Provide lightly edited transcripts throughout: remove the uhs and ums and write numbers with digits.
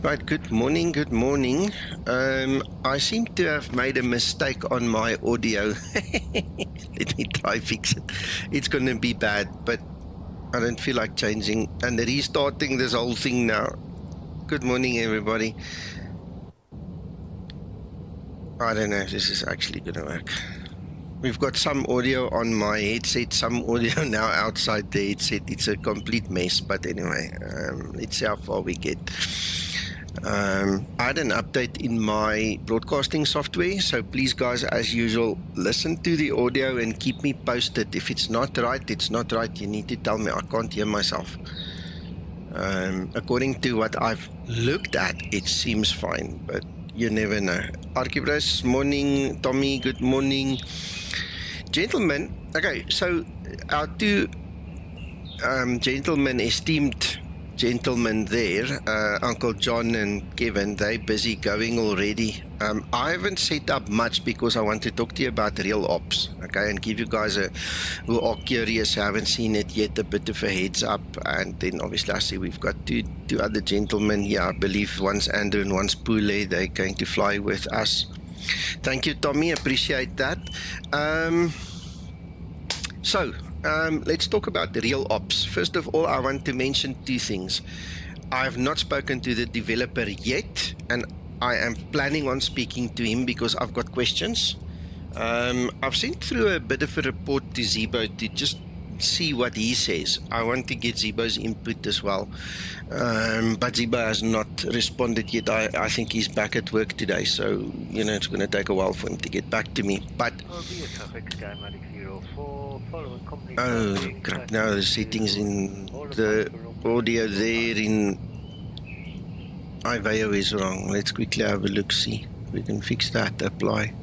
Right, good morning, good morning. I seem to have made a mistake on my audio. Let me try fix it. It's going to be bad, but I don't feel like changing and restarting this whole thing now. Good morning, everybody. I don't know if this is actually going to work. We've got some audio on my headset, some audio now outside the headset. It's a complete mess, but anyway, let's see how far we get. I had an update in my broadcasting software, so please guys, as usual, listen to the audio and keep me posted. If it's not right, it's not right. You need to tell me. I can't hear myself. According to what I've looked at, it seems fine, but you never know. Archibald, morning. Tommy, good morning. Gentlemen, okay, so our two gentlemen, esteemed gentlemen there, Uncle John and Kevin, they're busy going already. I haven't set up much because I want to talk to you about real ops, okay, and give you guys who are curious, haven't seen it yet, a bit of a heads up. And then obviously I see we've got two other gentlemen here. I believe one's Andrew and one's Pule. They're going to fly with us. Thank you, Tommy, appreciate that. Let's talk about the real ops. First of all, I want to mention two things. I have not spoken to the developer yet, and I am planning on speaking to him because I've got questions. I've sent through a bit of a report to Zibo to just see what he says. I want to get Zibo's input as well, but Zibo has not responded yet. I think he's back at work today, so it's going to take a while for him to get back to me. But oh crap, now the settings in the audio there in iVeo is wrong. Let's quickly have a look, see if we can fix that. Apply.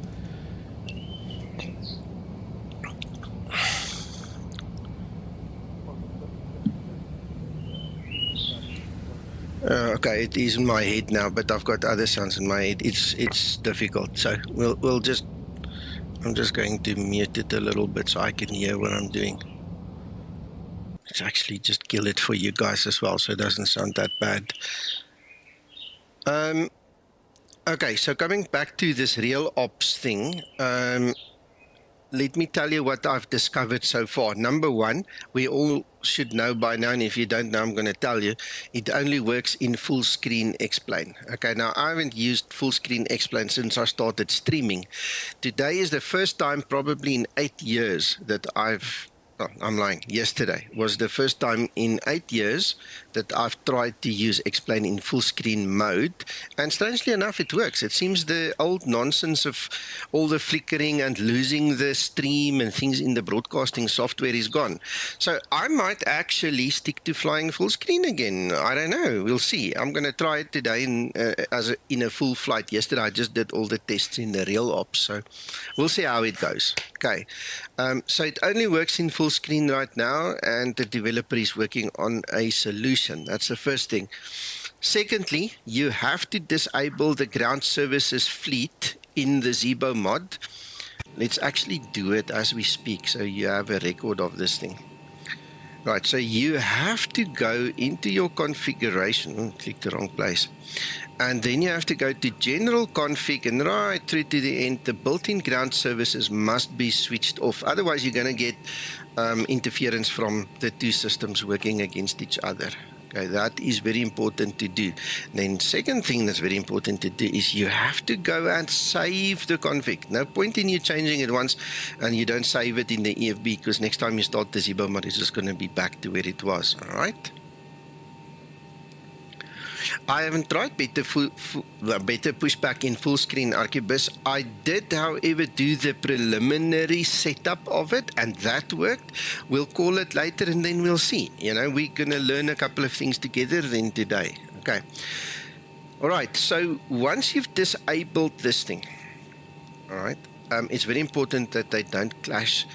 Okay, it is in my head now, but I've got other sounds in my head. It's difficult, so we'll just. I'm just going to mute it a little bit so I can hear what I'm doing. Let's actually just kill it for you guys as well, so it doesn't sound that bad. Okay, so coming back to this real ops thing. Let me tell you what I've discovered so far. Number one, we all should know by now, and if you don't know, I'm going to tell you, it only works in full screen explain. Okay, now I haven't used full screen explain since I started streaming. Today is the first time probably in 8 years that I'm lying. Yesterday was the first time in 8 years that I've tried to use explain in full screen mode, and strangely enough it works. It seems the old nonsense of all the flickering and losing the stream and things in the broadcasting software is gone. So I might actually stick to flying full screen again. I don't know, we'll see. I'm going to try it today in a full flight. Yesterday I just did all the tests in the real ops, so we'll see how it goes. Okay, so it only works in full screen right now, and the developer is working on a solution. That's the first thing. Secondly, you have to disable the ground services fleet in the Zibomod. Let's actually do it as we speak, so you have a record of this thing. Right, so you have to go into your configuration, click the wrong place, and then you have to go to general config, and right through to the end, the built-in ground services must be switched off. Otherwise, you're going to get interference from the two systems working against each other. Okay, that is very important to do. Then second thing that's very important to do is you have to go and save the config. No point in you changing it once and you don't save it in the EFB, because next time you start the Zibomod, it's just going to be back to where it was. All right. I haven't tried better pushback in full screen, Archibus. I did, however, do the preliminary setup of it, and that worked. We'll call it later, and then we'll see. We're going to learn a couple of things together then today. Okay. All right. So once you've disabled this thing, all right, it's very important that they don't clash.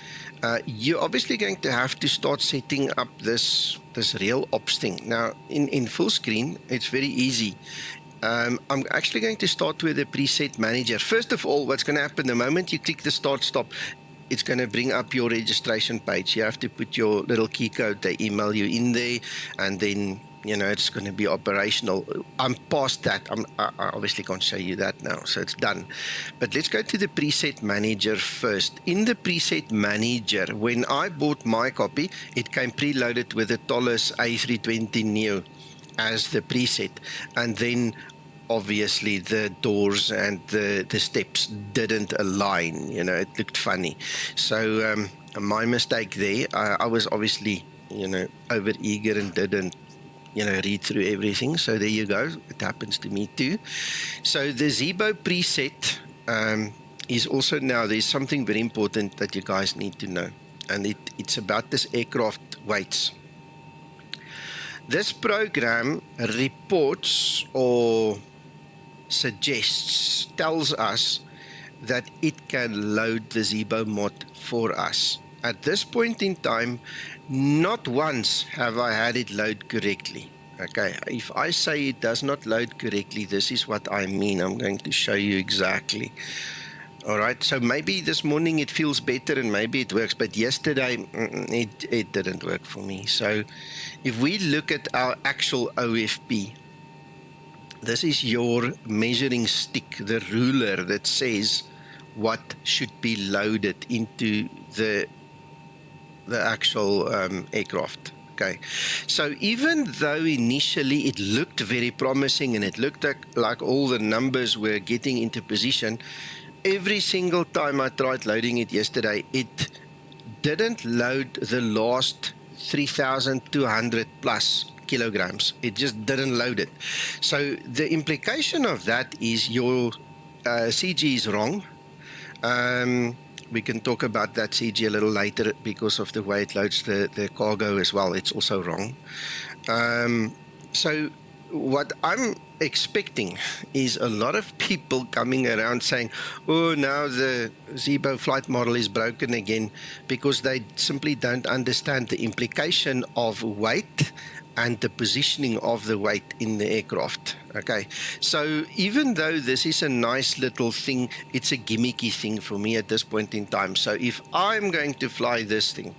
You're obviously going to have to start setting up this real ops thing. Now, in full screen, it's very easy. I'm actually going to start with the preset manager. First of all, what's going to happen the moment you click the start stop, it's going to bring up your registration page. You have to put your little key code, they email you in there, and then it's going to be operational. I'm past that. I obviously can't show you that now, so it's done. But let's go to the preset manager first. In the preset manager, when I bought my copy, it came preloaded with the Tollus A320 Neo as the preset, and then obviously the doors and the steps didn't align. It looked funny. So my mistake there. I was obviously over eager and didn't read through everything. So there you go. It happens to me too. So the Zibo preset is also now, there's something very important that you guys need to know, and it's about this aircraft weights. This program reports or suggests, tells us that it can load the Zibomod for us. At this point in time, not once have I had it load correctly. Okay, if I say it does not load correctly, this is what I mean. I'm going to show you exactly. All right, so maybe this morning it feels better and maybe it works, but yesterday it didn't work for me. So if we look at our actual OFP, this is your measuring stick, the ruler that says what should be loaded into the actual aircraft. Okay, so even though initially it looked very promising and it looked like all the numbers were getting into position, every single time I tried loading it yesterday, it didn't load the last 3,200 plus kilograms. It just didn't load it. So the implication of that is your CG is wrong. We can talk about that CG a little later because of the way it loads the cargo as well. It's also wrong. So what I'm expecting is a lot of people coming around saying, oh, now the Zibo flight model is broken again, because they simply don't understand the implication of weight and the positioning of the weight in the aircraft. Okay, so even though this is a nice little thing, it's a gimmicky thing for me at this point in time. So if I'm going to fly this thing,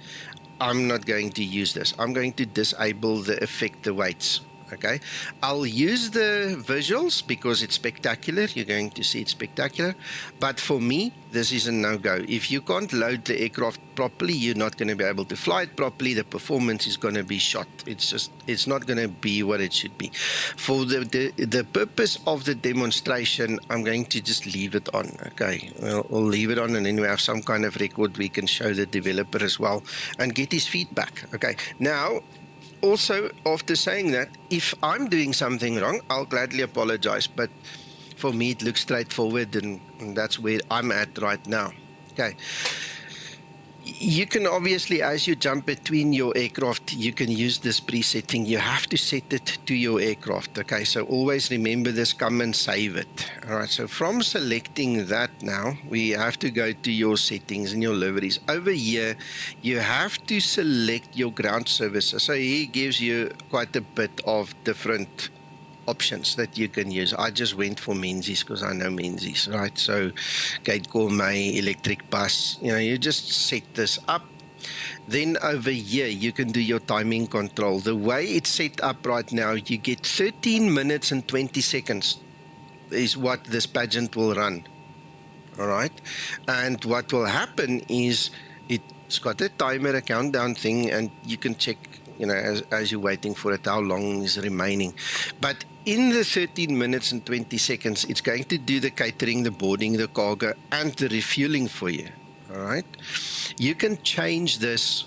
I'm not going to use this. I'm going to disable the effector weights. Okay, I'll use the visuals because it's spectacular. You're going to see it's spectacular. But for me, this is a no-go. If you can't load the aircraft properly, you're not going to be able to fly it properly. The performance is going to be shot. It's not going to be what it should be. For the purpose of the demonstration, I'm going to just leave it on. Okay, we'll leave it on, and then we have some kind of record we can show the developer as well and get his feedback. Okay, now, also, after saying that, if I'm doing something wrong, I'll gladly apologize. But for me, it looks straightforward, and that's where I'm at right now. Okay. You can obviously, as you jump between your aircraft, you can use this presetting. You have to set it to your aircraft. Okay, so always remember this, come and save it. All right, so from selecting that now, we have to go to your settings and your liveries. Over here, you have to select your ground services. So he gives you quite a bit of different options that you can use. I just went for Menzies because I know Menzies, right? So Gate Gourmet, electric bus, you just set this up. Then over here, you can do your timing control. The way it's set up right now, you get 13 minutes and 20 seconds is what this pageant will run. All right. And what will happen is it's got a timer, a countdown thing, and you can check, as you're waiting for it, how long is remaining. But in the 13 minutes and 20 seconds, it's going to do the catering, the boarding, the cargo, and the refueling for you. All right. You can change this,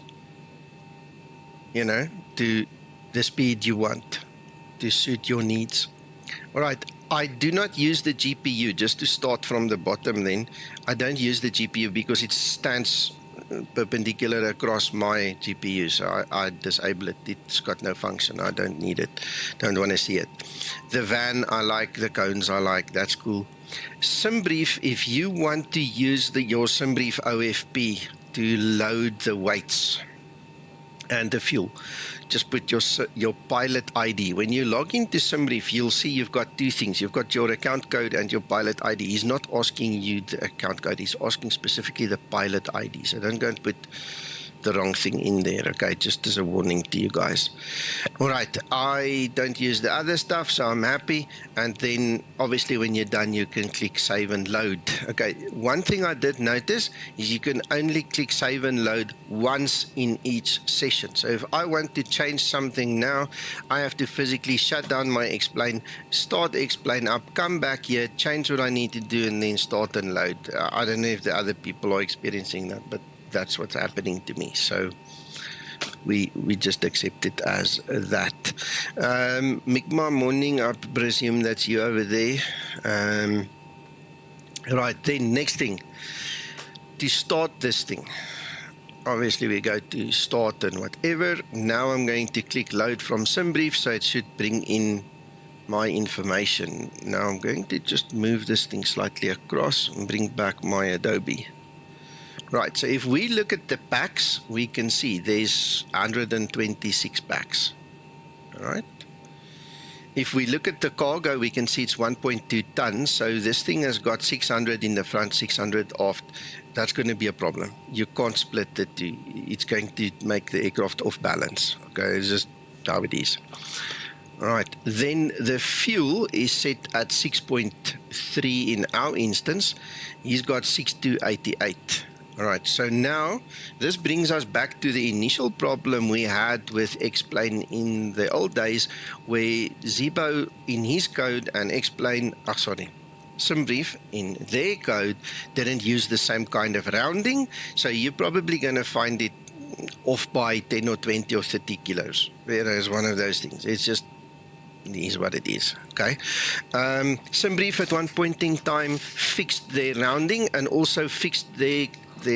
to the speed you want to suit your needs. All right. I do not use the GPU, just to start from the bottom then. I don't use the GPU because it stands perpendicular across my GPU, so I disable it. It's got no function. I don't need it. Don't want to see it. The van I like, the cones I like. That's cool. SimBrief, if you want to use your SimBrief OFP to load the weights and the fuel, just put your pilot ID. When you log into SimBrief, you'll see you've got two things. You've got your account code and your pilot ID. He's not asking you the account code. He's asking specifically the pilot ID. So don't go and put the wrong thing in there, okay, just as a warning to you guys. All right, I don't use the other stuff, so I'm happy. And then obviously when you're done, you can click save and load. Okay, one thing I did notice is you can only click save and load once in each session. So if I want to change something now, I have to physically shut down my explain, start explain up, come back here, change what I need to do, and then start and load. I don't know if the other people are experiencing that, but that's what's happening to me. So we just accept it as that. Mikma, morning, I presume that's you over there. Right, then next thing, to start this thing, obviously we go to start and whatever. Now I'm going to click load from SimBrief, so it should bring in my information. Now I'm going to just move this thing slightly across and bring back my Adobe. Right, so if we look at the packs, we can see there's 126 packs. All right. If we look at the cargo, we can see it's 1.2 tons. So this thing has got 600 in the front, 600 aft. That's going to be a problem. You can't split the two. It's going to make the aircraft off balance. Okay, it's just how it is. All right, then the fuel is set at 6.3 in our instance. He's got 6288. All right, so now this brings us back to the initial problem we had with Explain in the old days, where Zibo in his code and SimBrief in their code didn't use the same kind of rounding. So you're probably going to find it off by 10 or 20 or 30 kilos. Whereas one of those things, it's just, it is what it is, okay? SimBrief at one point in time fixed their rounding and also fixed their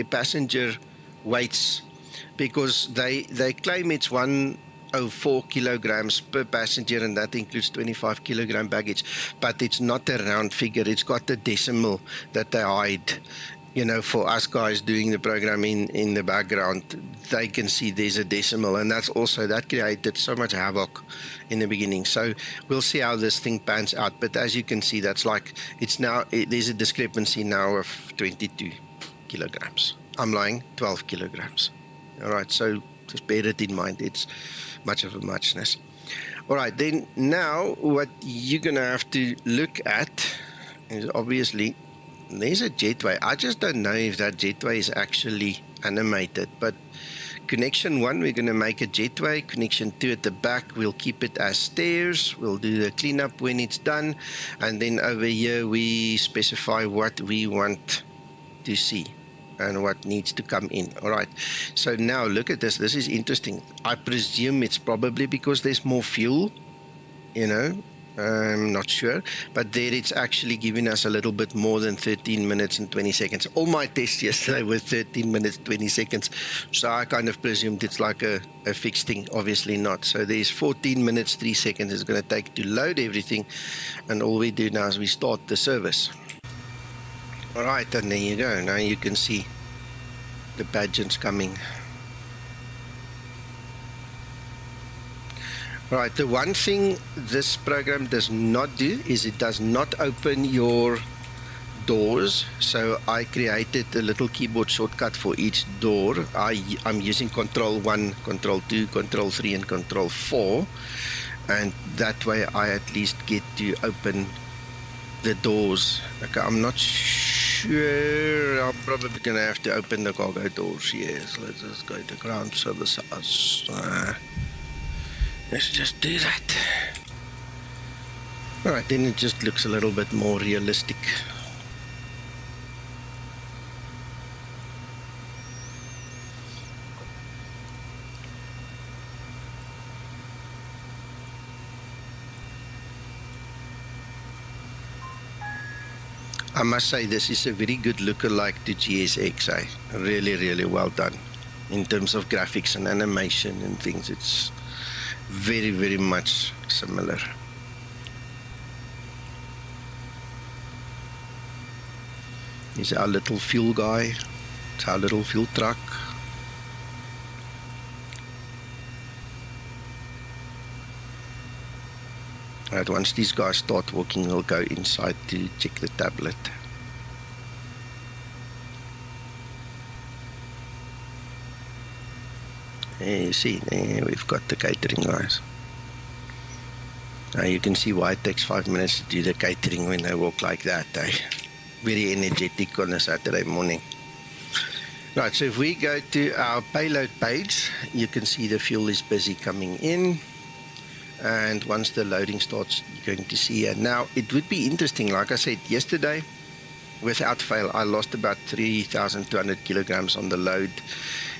passenger weights, because they claim it's 104 kilograms per passenger, and that includes 25 kilogram baggage, but it's not a round figure. It's got a decimal that they hide. You know, for us guys doing the programming in the background, they can see there's a decimal, and that created so much havoc in the beginning. So we'll see how this thing pans out. But as you can see, there's a discrepancy now of 22 kilograms. I'm lying, 12 kilograms. All right, so just bear it in mind. It's much of a muchness. All right, then now what you're going to have to look at is obviously there's a jetway. I just don't know if that jetway is actually animated, but connection 1, we're going to make a jetway. Connection 2 at the back, we'll keep it as stairs. We'll do the cleanup when it's done. And then over here, we specify what we want to see and what needs to come in. All right, so now look at this. This is interesting. I presume it's probably because there's more fuel, you know. I'm not sure, but there it's actually giving us a little bit more than 13 minutes and 20 seconds. All my tests yesterday were 13 minutes, 20 seconds. So I kind of presumed it's like a fixed thing. Obviously not. So there's 14 minutes, 3 seconds it's going to take to load everything. And all we do now is we start the service. All right, and there you go. Now you can see the pageants coming. All right, the one thing this program does not do is it does not open your doors. So I created a little keyboard shortcut for each door. I'm using Control 1, Control 2, Control 3, and Control 4. And that way I at least get to open the doors. Okay, I'm not sure. I'm probably going to have to open the cargo doors. Yes, let's just go to ground services. Let's just do that. All right, then it just looks a little bit more realistic. I must say this is a very good lookalike to GSX. Really, really well done in terms of graphics and animation and things. It's very, very much similar. Here's our little fuel guy. It's our little fuel truck. Right, once these guys start walking, we'll go inside to check the tablet. You see, there we've got the catering guys. Now you can see why it takes 5 minutes to do the catering when they walk like that. Very energetic on a Saturday morning. Right, so if we go to our payload page, you can see the fuel is busy coming in. And once the loading starts, you're going to see. And now it would be interesting, like I said yesterday, without fail, I lost about 3,200 kilograms on the load.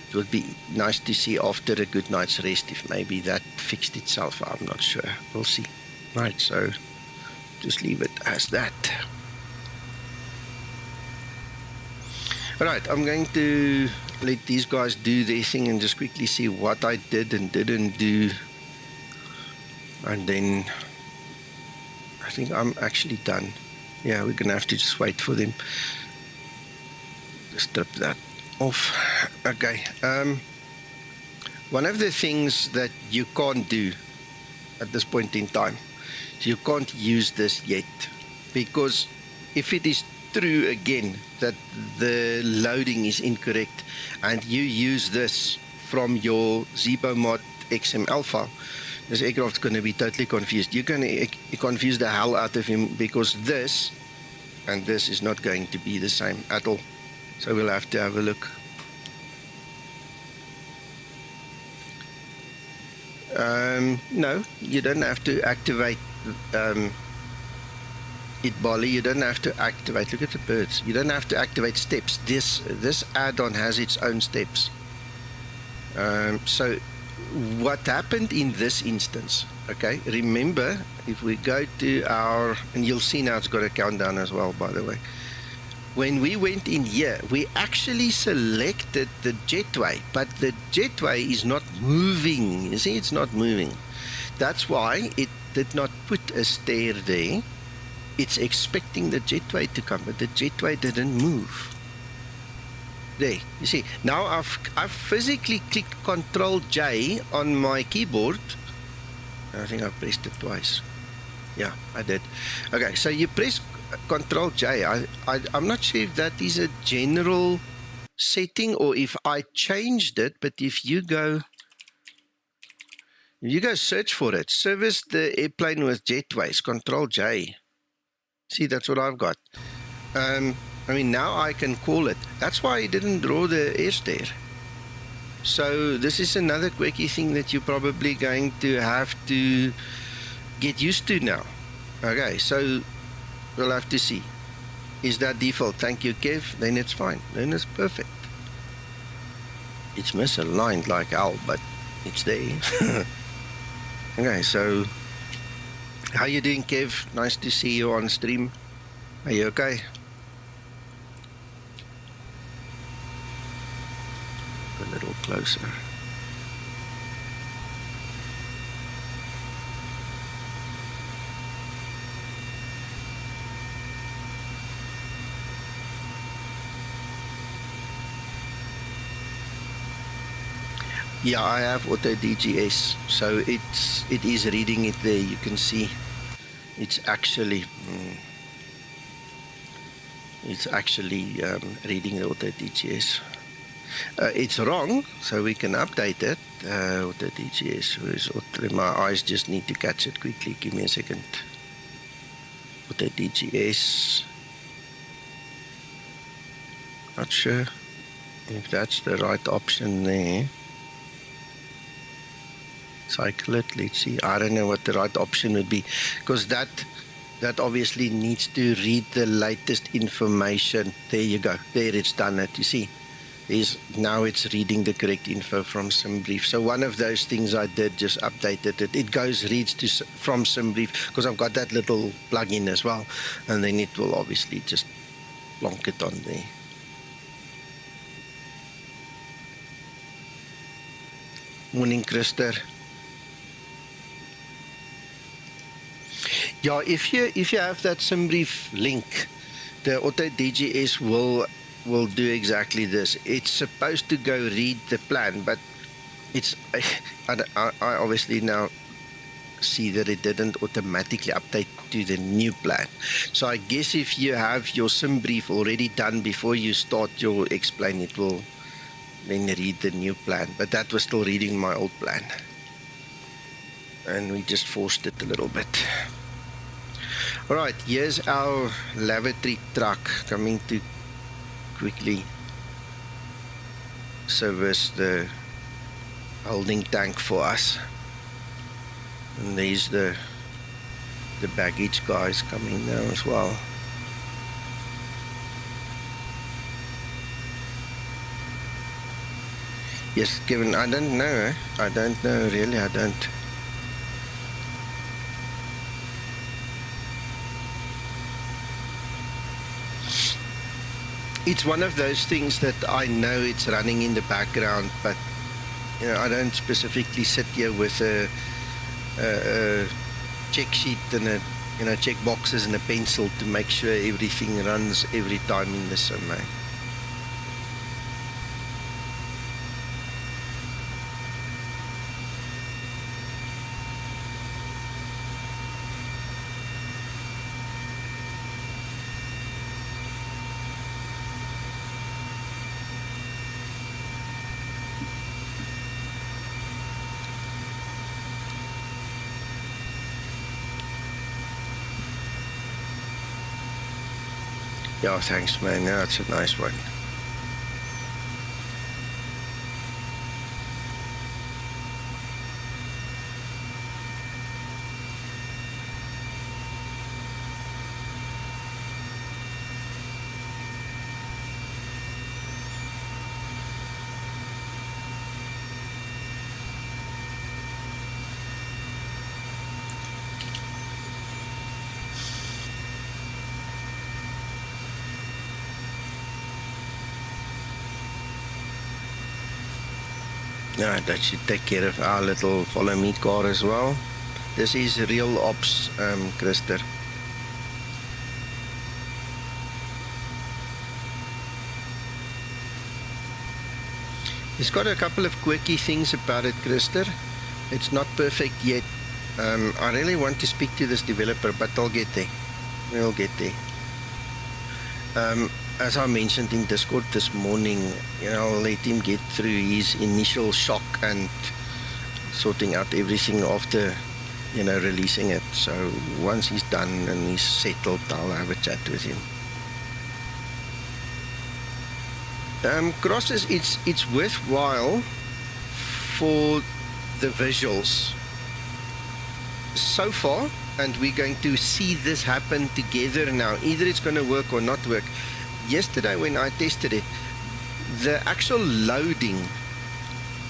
It would be nice to see after a good night's rest if maybe that fixed itself. I'm not sure. We'll see. Right, so just leave it as that. All right, I'm going to let these guys do their thing and just quickly see what I did and didn't do. And then I think I'm actually done. Yeah, we're going to have to just wait for them. Just strip that off. Okay. One of the things that you can't do at this point in time, so you can't use this yet, because if it is true again that the loading is incorrect and you use this from your Zibomod XML file, this aircraft's going to be totally confused. You're going to confuse the hell out of him, because this and this is not going to be the same at all. So we'll have to have a look. No, you don't have to activate it, Bolly. You don't have to activate. Look at the birds. You don't have to activate steps. This add-on has its own steps. So what happened in this instance, okay, remember, if we go to our, and you'll see now it's got a countdown as well, by the way. When we went in here, we actually selected the Jetway, but the Jetway is not moving. You see, it's not moving. That's why it did not put a stair there. It's expecting the Jetway to come, but the Jetway didn't move. There, you see. Now I've physically clicked Control J on my keyboard. I think I pressed it twice. Yeah, I did. Okay, so you press Control J. I'm not sure if that is a general setting or if I changed it, but if you go search for it, service the airplane with Jetways, Control J. See, that's what I've got. I mean, now I can call it. That's why I didn't draw the airstair. So this is another quirky thing that you're probably going to have to get used to now. Okay, so we'll have to see. Is that default? Thank you, Kev. Then it's fine. Then it's perfect. It's misaligned like hell, but it's there. Okay, so how you doing, Kev? Nice to see you on stream. Are you okay? A little closer. Yeah, I have auto DGS, so it is reading it there. You can see it's actually reading the auto DGS. It's wrong, so we can update it. Auto DGS. My eyes just need to catch it quickly. Give me a second. Auto DGS. Not sure if that's the right option there. Cycle it, let's see. I don't know what the right option would be, because that obviously needs to read the latest information. There you go. There, it's done it. You see, now it's reading the correct info from SimBrief. So one of those things I did, just updated it. It reads from SimBrief, because I've got that little plug-in as well, and then it will obviously just plonk it on there. Morning, Krister. Yeah, if you have that SimBrief link, the auto DGS will do exactly this. It's supposed to go read the plan, but I obviously now see that it didn't automatically update to the new plan. So I guess if you have your SimBrief already done before you start your explain, it will then read the new plan. But that was still reading my old plan. And we just forced it a little bit. All right, here's our lavatory truck coming to quickly service the holding tank for us. And there's the baggage guys coming now as well. Yes, Kevin, I don't know. I don't know, really, I don't. It's one of those things that I know it's running in the background, but you know, I don't specifically sit here with a check sheet and a, you know, check boxes and a pencil to make sure everything runs every time in the same way. Yeah, thanks, man. Yeah, it's a nice one. Yeah, that should take care of our little follow me car as well. This is real ops, Christer. It's got a couple of quirky things about it, Christer. It's not perfect yet. I really want to speak to this developer, but I'll get there. We'll get there. As I mentioned in Discord this morning, you know, I'll let him get through his initial shock and sorting out everything after, you know, releasing it. So once he's done and he's settled, I'll have a chat with him. Crosses, it's worthwhile for the visuals so far, and we're going to see this happen together now. Either it's going to work or not work. Yesterday when I tested it, the actual loading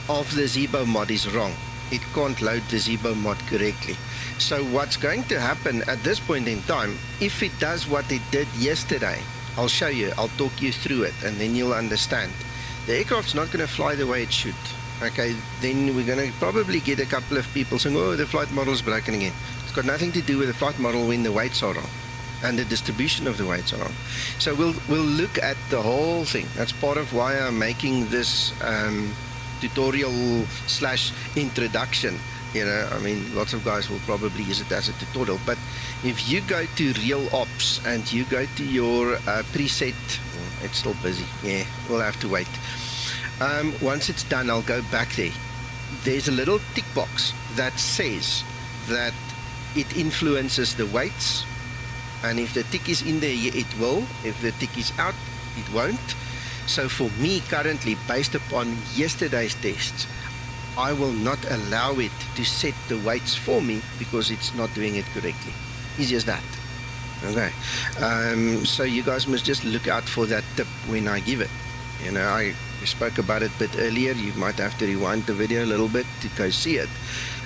of the Zibomod is wrong. It can't load the Zibomod correctly. So what's going to happen at this point in time, if it does what it did yesterday, I'll show you, I'll talk you through it, and then you'll understand. The aircraft's not going to fly the way it should. Okay, then we're going to probably get a couple of people saying, oh, the flight model's broken again. It's got nothing to do with the flight model when the weights are wrong and the distribution of the weights are wrong. So we'll look at the whole thing. That's part of why I'm making this tutorial / introduction. You know, I mean, lots of guys will probably use it as a tutorial, but if you go to Real Ops and you go to your preset, it's still busy. Yeah, we'll have to wait. Once it's done, I'll go back there. There's a little tick box that says that it influences the weights, and if the tick is in there, it will. If the tick is out, it won't. So for me currently, based upon yesterday's tests, I will not allow it to set the weights for me because it's not doing it correctly. Easy as that. Okay. So you guys must just look out for that tip when I give it. You know, I spoke about it a bit earlier. You might have to rewind the video a little bit to go see it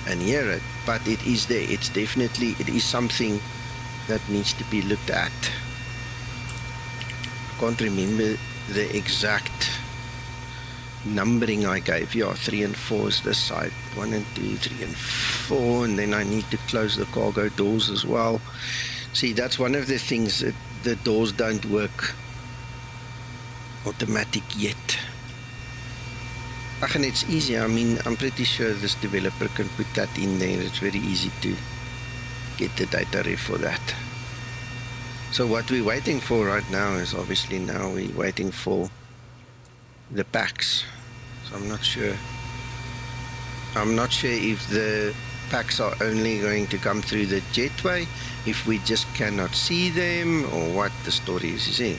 and hear it, but it is there. It is something that needs to be looked at. I can't remember the exact numbering I gave you. 3 and 4 is this side, 1 and 2, 3 and 4, and then I need to close the cargo doors as well. See, that's one of the things, that the doors don't work automatic yet. And it's easy. I mean, I'm pretty sure this developer can put that in there. It's very easy to get the data ref for that. So what we're waiting for right now is obviously now we're waiting for the packs. So I'm not sure. I'm not sure if the packs are only going to come through the Jetway, if we just cannot see them, or what the story is. You see,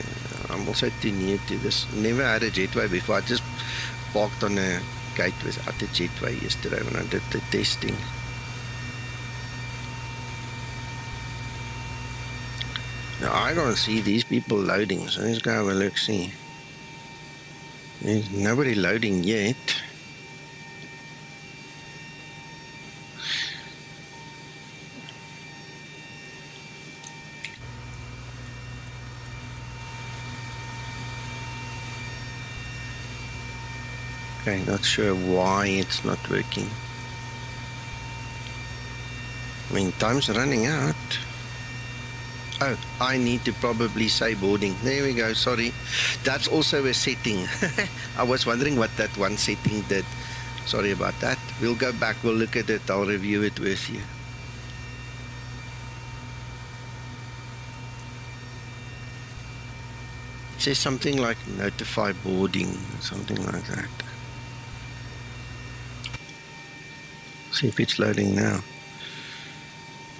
I'm also too new to this. Never had a Jetway before. I just parked on a gate without a Jetway yesterday when I did the testing. Now I don't see these people loading, so let's go have a look, see. There's nobody loading yet. Okay, not sure why it's not working. I mean, time's running out. Oh, I need to probably say boarding. There we go, sorry. That's also a setting. I was wondering what that one setting did. Sorry about that. We'll go back, we'll look at it, I'll review it with you. It says something like notify boarding, something like that. See if it's loading now.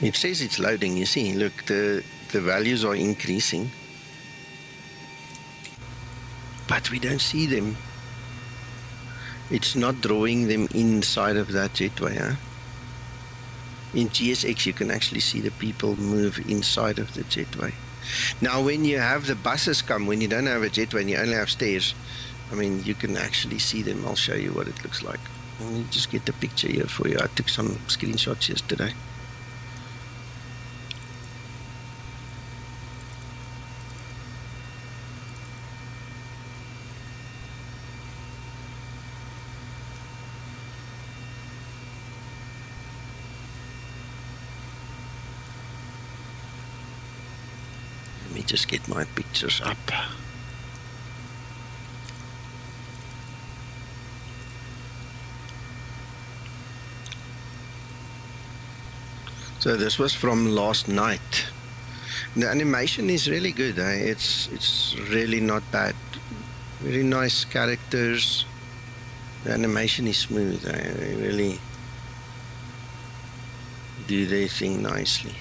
It says it's loading, you see, look, the values are increasing. But we don't see them. It's not drawing them inside of that Jetway, huh? In GSX you can actually see the people move inside of the Jetway. Now when you have the buses come, when you don't have a Jetway and you only have stairs, I mean, you can actually see them. I'll show you what it looks like. Let me just get the picture here for you. I took some screenshots yesterday. Let me just get my pictures up. So this was from last night. The animation is really good. It's really not bad. Very nice characters. The animation is smooth. They really do their thing nicely.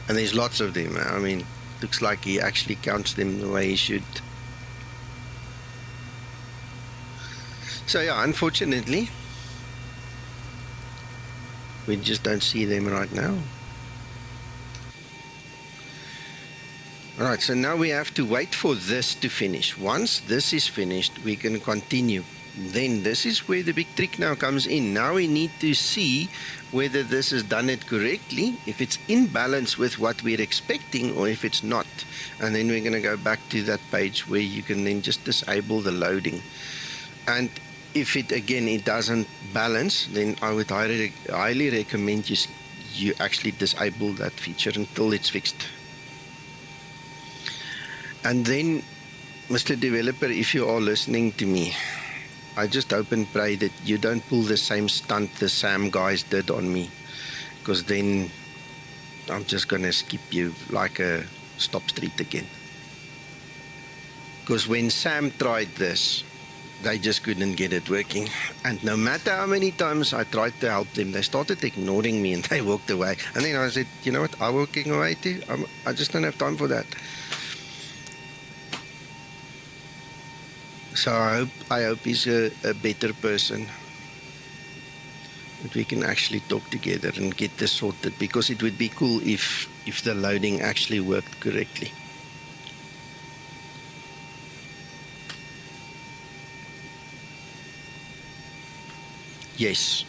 And there's lots of them. I mean, looks like he actually counts them the way he should. So yeah, unfortunately, we just don't see them right now. Alright, so now we have to wait for this to finish. Once this is finished, we can continue. Then this is where the big trick now comes in. Now we need to see whether this has done it correctly, if it's in balance with what we're expecting or if it's not. And then we're going to go back to that page where you can then just disable the loading. And if it doesn't balance, then I would highly recommend you actually disable that feature until it's fixed. And then, Mr. Developer, if you are listening to me, I just hope and pray that you don't pull the same stunt the Sam guys did on me, because then I'm just going to skip you like a stop street again. Because when Sam tried this, they just couldn't get it working. And no matter how many times I tried to help them, they started ignoring me and they walked away. And then I said, you know what, I'm walking away too. I just don't have time for that. So I hope he's a better person, that we can actually talk together and get this sorted, because it would be cool if the loading actually worked correctly. Yes.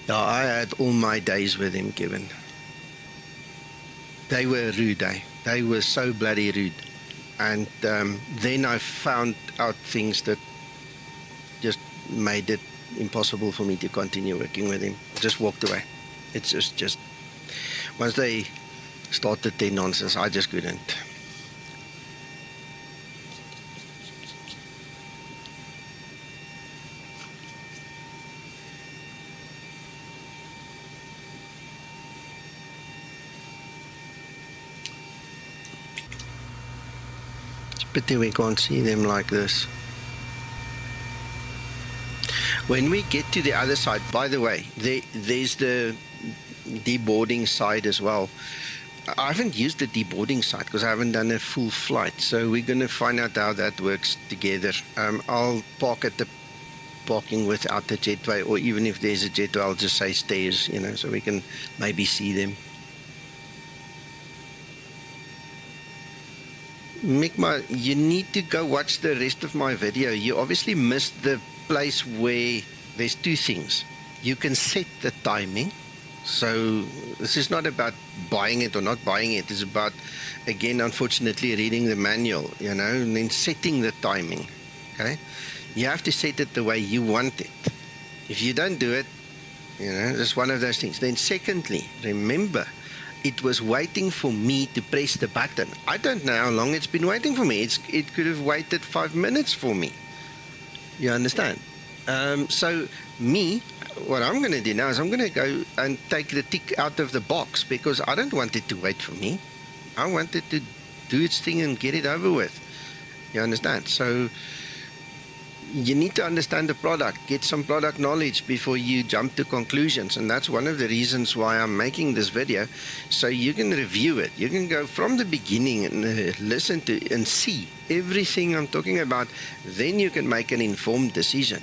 Yeah, I had all my days with him, Kevin. They were rude, eh? They were so bloody rude. And then I found out things that just made it impossible for me to continue working with him. I just walked away. It's just once they started their nonsense, I just couldn't. Pity we can't see them like this. When we get to the other side, by the way, there's the deboarding side as well. I haven't used the deboarding side because I haven't done a full flight. So we're going to find out how that works together. I'll park at the parking without the jetway, or even if there's a jetway, I'll just say stairs, so we can maybe see them. Mikma, you need to go watch the rest of my video. You obviously missed the place where there's two things. You can set the timing. So this is not about buying it or not buying it. It's about, again, unfortunately, reading the manual, and then setting the timing, okay? You have to set it the way you want it. If you don't do it, it's one of those things. Then secondly, remember, it was waiting for me to press the button. I don't know how long it's been waiting for me. It could have waited 5 minutes for me. You understand? So what I'm going to do now is I'm going to go and take the tick out of the box because I don't want it to wait for me. I want it to do its thing and get it over with. You understand? So you need to understand the product, get some product knowledge before you jump to conclusions. And that's one of the reasons why I'm making this video, so you can review it. You can go from the beginning and listen to and see everything I'm talking about. Then you can make an informed decision.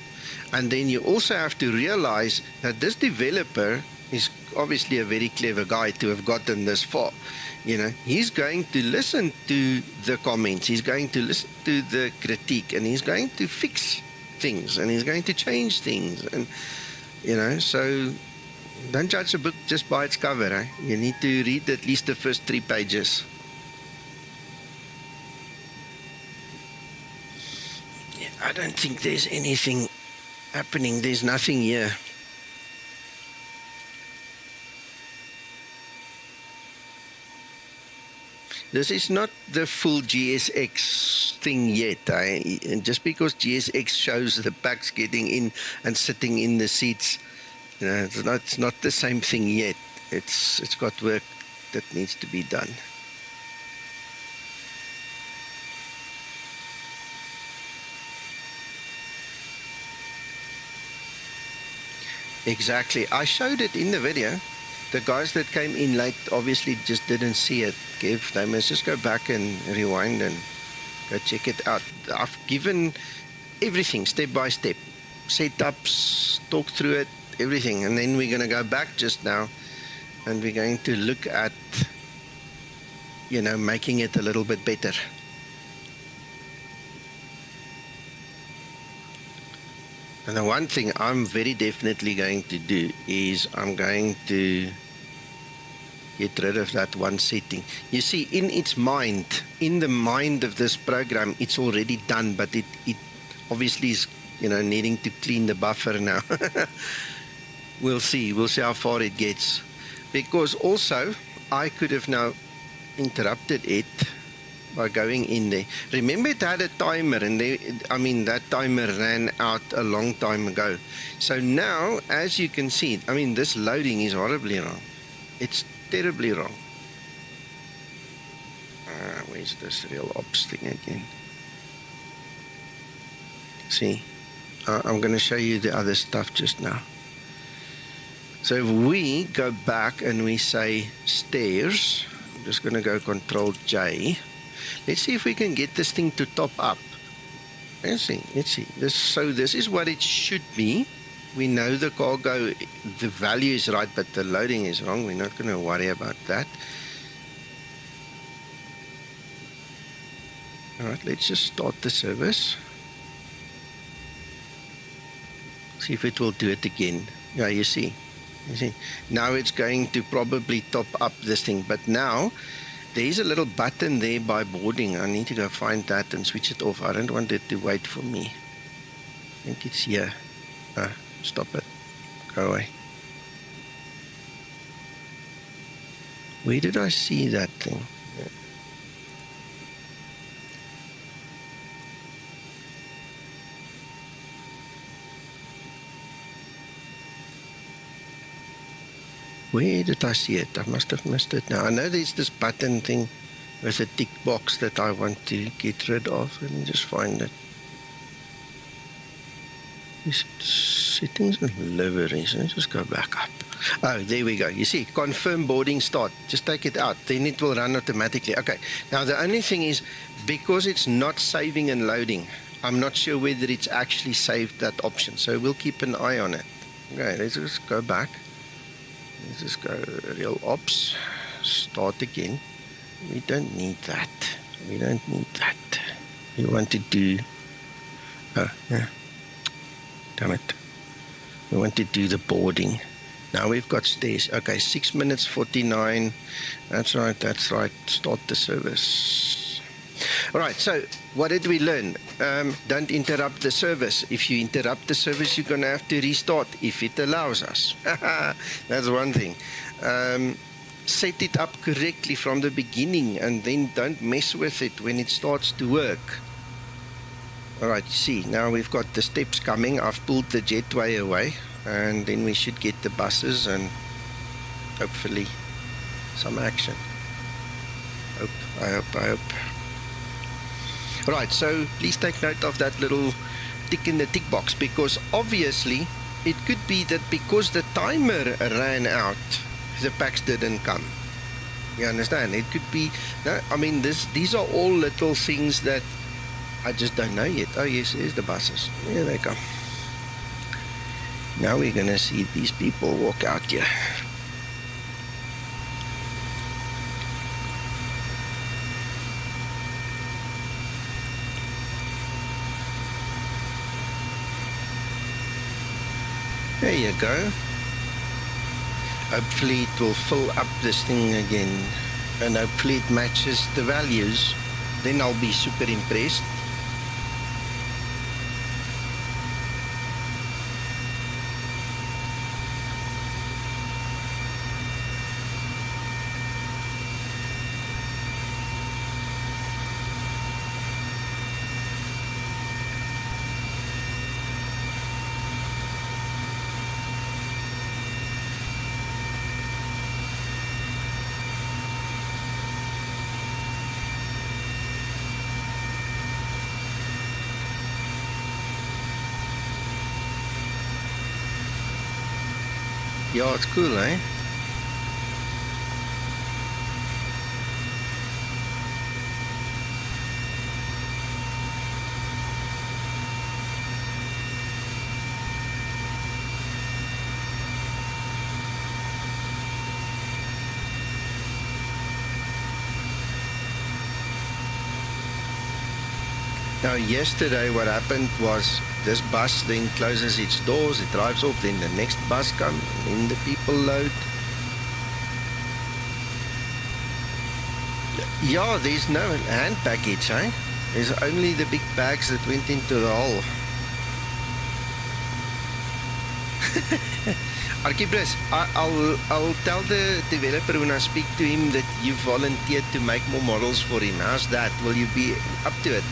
And then you also have to realize that this developer is obviously a very clever guy to have gotten this far. He's going to listen to the comments, he's going to listen to the critique, and he's going to fix things, and he's going to change things. And, so don't judge a book just by its cover. Eh? You need to read at least the first 3 pages. Yeah, I don't think there's anything happening. There's nothing here. This is not the full GSX thing yet. And just because GSX shows the packs getting in and sitting in the seats, it's not the same thing yet. It's got work that needs to be done. Exactly. I showed it in the video. The guys that came in late obviously just didn't see it. They must just go back and rewind and go check it out. I've given everything step by step. Setups, talk through it, everything. And then we're going to go back just now and we're going to look at, making it a little bit better. And the one thing I'm very definitely going to do is I'm going to get rid of that one setting. You see, in the mind of this program, it's already done, but it obviously is, needing to clean the buffer now. We'll see how far it gets. Because also, I could have now interrupted it by going in there. Remember, it had a timer, and that timer ran out a long time ago. So now, as you can see, this loading is horribly wrong. It's terribly wrong. Where's this real ops thing again? See, I'm going to show you the other stuff just now. So if we go back and we say stairs, I'm just going to go Control J. Let's see if we can get this thing to top up. Let's see. This is what it should be. We know the cargo, the value is right, but the loading is wrong. We're not going to worry about that. All right, let's just start the service. See if it will do it again. Yeah, you see. Now it's going to probably top up this thing, but now there's a little button there by boarding. I need to go find that and switch it off. I don't want it to wait for me. I think it's here. Stop it. Go away. Where did I see that thing? Where did I see it? I must have missed it now. I know there's this button thing with a tick box that I want to get rid of. Let me just find it. Is it settings and liveries? Let's just go back up. Oh, there we go. You see, confirm boarding start. Just take it out. Then it will run automatically. Okay. Now, the only thing is, because it's not saving and loading, I'm not sure whether it's actually saved that option. So we'll keep an eye on it. Okay, let's just go back. Let's just go real ops. Start again. We don't need that. We don't need that. We want to do... Oh, yeah. Damn it. We want to do the boarding. Now we've got stairs. Okay, 6 minutes 49. That's right, that's right. Start the service. All right, so what did we learn? Don't interrupt the service. If you interrupt the service, you're going to have to restart if it allows us. That's one thing. Set it up correctly from the beginning and then don't mess with it when it starts to work. All right, see, now we've got the steps coming. I've pulled the jetway away, and then we should get the buses and hopefully some action. I hope. All right, so please take note of that little tick in the tick box, because obviously it could be that because the timer ran out, the packs didn't come. You understand? It could be, no, I mean, these are all little things that I just don't know yet. Oh yes, there's the buses. There they come. Now we're gonna see these people walk out here. There you go. Hopefully it will fill up this thing again, and hopefully it matches the values. Then I'll be super impressed. Yeah, it's cool, eh? Now, yesterday what happened was this bus then closes its doors, it drives off, then the next bus comes, and then the people load. Yeah, there's no hand package, eh? There's only the big bags that went into the hole. Archibald, I'll tell the developer when I speak to him that you volunteered to make more models for him. How's that? Will you be up to it?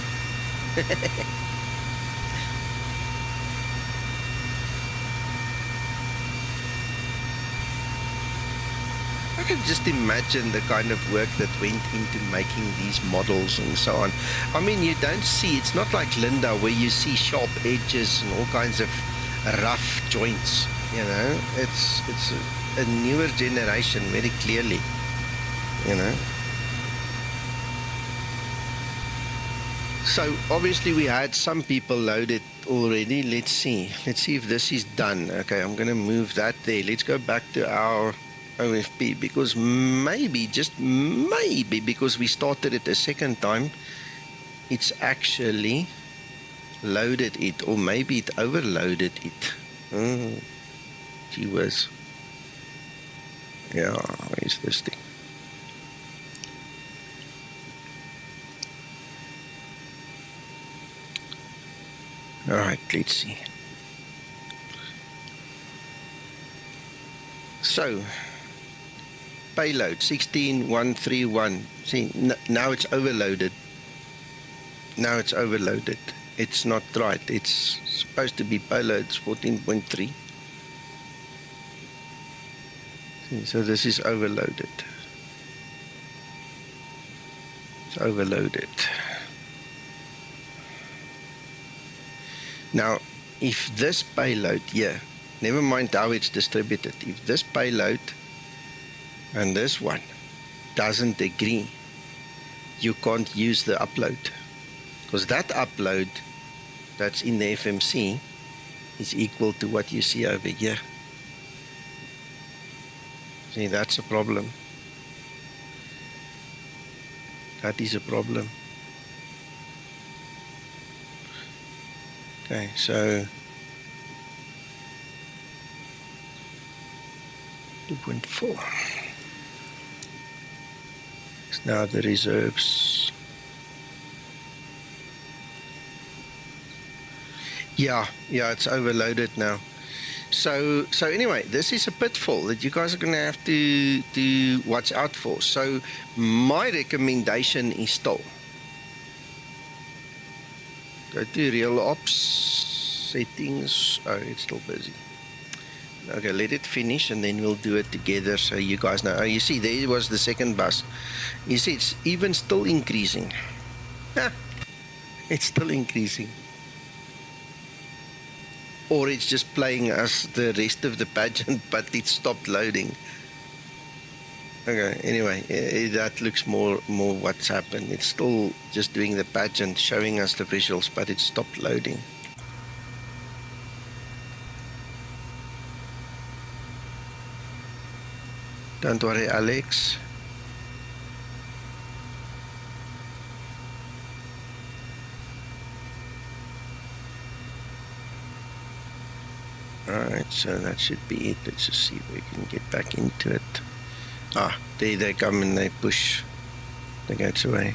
I can just imagine the kind of work that went into making these models and so on. I mean, you don't see, it's not like Linda where you see sharp edges and all kinds of rough joints, you know. It's a newer generation very clearly, you know. So obviously we had some people loaded already. Let's see if this is done. Okay, I'm going to move that there. Let's go back to our OFP, because maybe, just maybe, because we started it a second time, it's actually loaded it, or maybe it overloaded it. Oh, gee whiz. Yeah, where's this thing? All right, let's see. So, payload 16131. See, now it's overloaded. Now it's overloaded. It's not right. It's supposed to be payloads 14.3. See, so this is overloaded. It's overloaded. Now, if this payload here, never mind how it's distributed, if this payload and this one doesn't agree, you can't use the upload, because that upload that's in the FMC is equal to what you see over here. See, that's a problem. That is a problem. Okay, so 2.4 is now the reserves. Yeah, it's overloaded now. So anyway, this is a pitfall that you guys are going to have to watch out for. So my recommendation is still go to real ops settings. Oh, it's still busy. Okay, let it finish and then we'll do it together so you guys know. Oh, you see, there was the second bus. You see, it's even still increasing. It's still increasing. Or it's just playing as the rest of the pageant, but it stopped loading. Okay, anyway, that looks more what's happened. It's still just doing the pageant, showing us the visuals, but it stopped loading. Don't worry, Alex. Alright, so that should be it. Let's just see if we can get back into it. Ah, there they come and they push the gates away.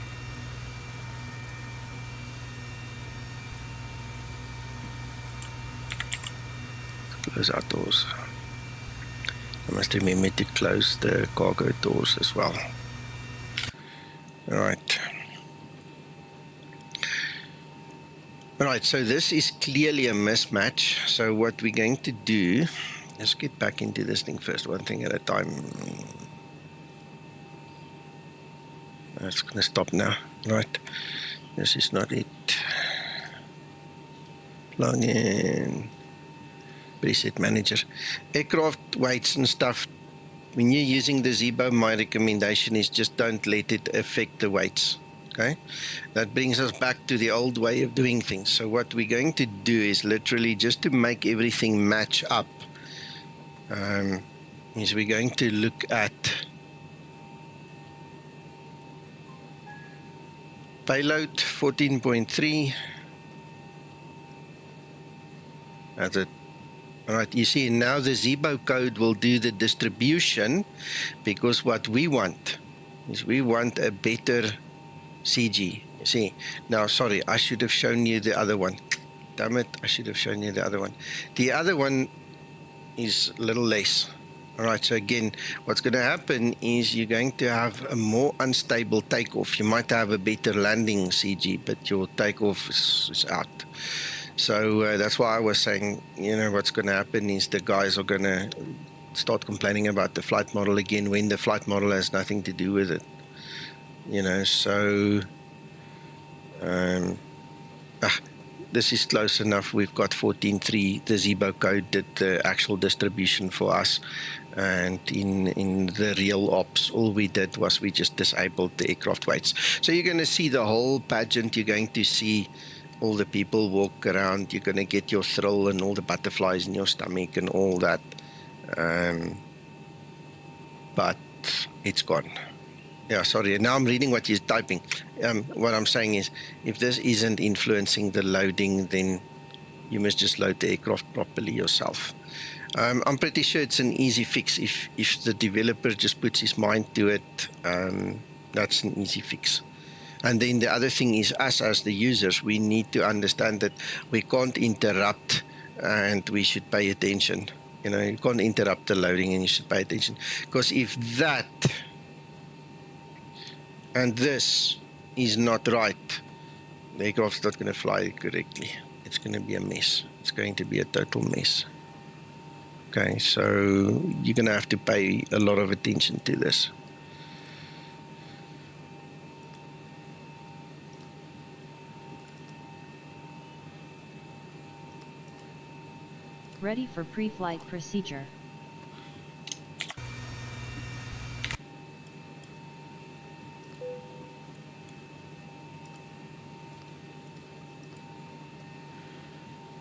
Close our doors. I must remember to close the cargo doors as well. Alright. Alright, so this is clearly a mismatch. So what we're going to do, let's get back into this thing first, one thing at a time. It's going to stop now. Right, this is not it. Plug in. Preset manager. Aircraft weights and stuff. When you're using the Zibo, my recommendation is just don't let it affect the weights. Okay, that brings us back to the old way of doing things. So what we're going to do is literally just to make everything match up. Is we're going to look at payload 14.3. That's it. All right, you see now the Zibo code will do the distribution, because what we want is we want a better CG. You see, now sorry, I should have shown you the other one. Damn it, I should have shown you the other one. The other one is a little less. All right, so again, what's going to happen is you're going to have a more unstable takeoff. You might have a better landing CG, but your takeoff is out. So that's why I was saying, you know, what's going to happen is the guys are going to start complaining about the flight model again when the flight model has nothing to do with it. You know, so this is close enough. We've got 14.3. The Zibo code did the actual distribution for us. And in the real ops, all we did was we just disabled the aircraft weights. So you're going to see the whole pageant. You're going to see all the people walk around. You're going to get your thrill and all the butterflies in your stomach and all that. But it's gone. Yeah, sorry. Now I'm reading what you're typing. What I'm saying is, if this isn't influencing the loading, then you must just load the aircraft properly yourself. I'm pretty sure it's an easy fix. If the developer just puts his mind to it, that's an easy fix. And then the other thing is, us as the users, we need to understand that we can't interrupt and we should pay attention. You know, you can't interrupt the loading and you should pay attention. Because if that and this is not right, the aircraft's not going to fly correctly. It's going to be a mess. It's going to be a total mess. Okay, so you're going to have to pay a lot of attention to this. Ready for pre-flight procedure.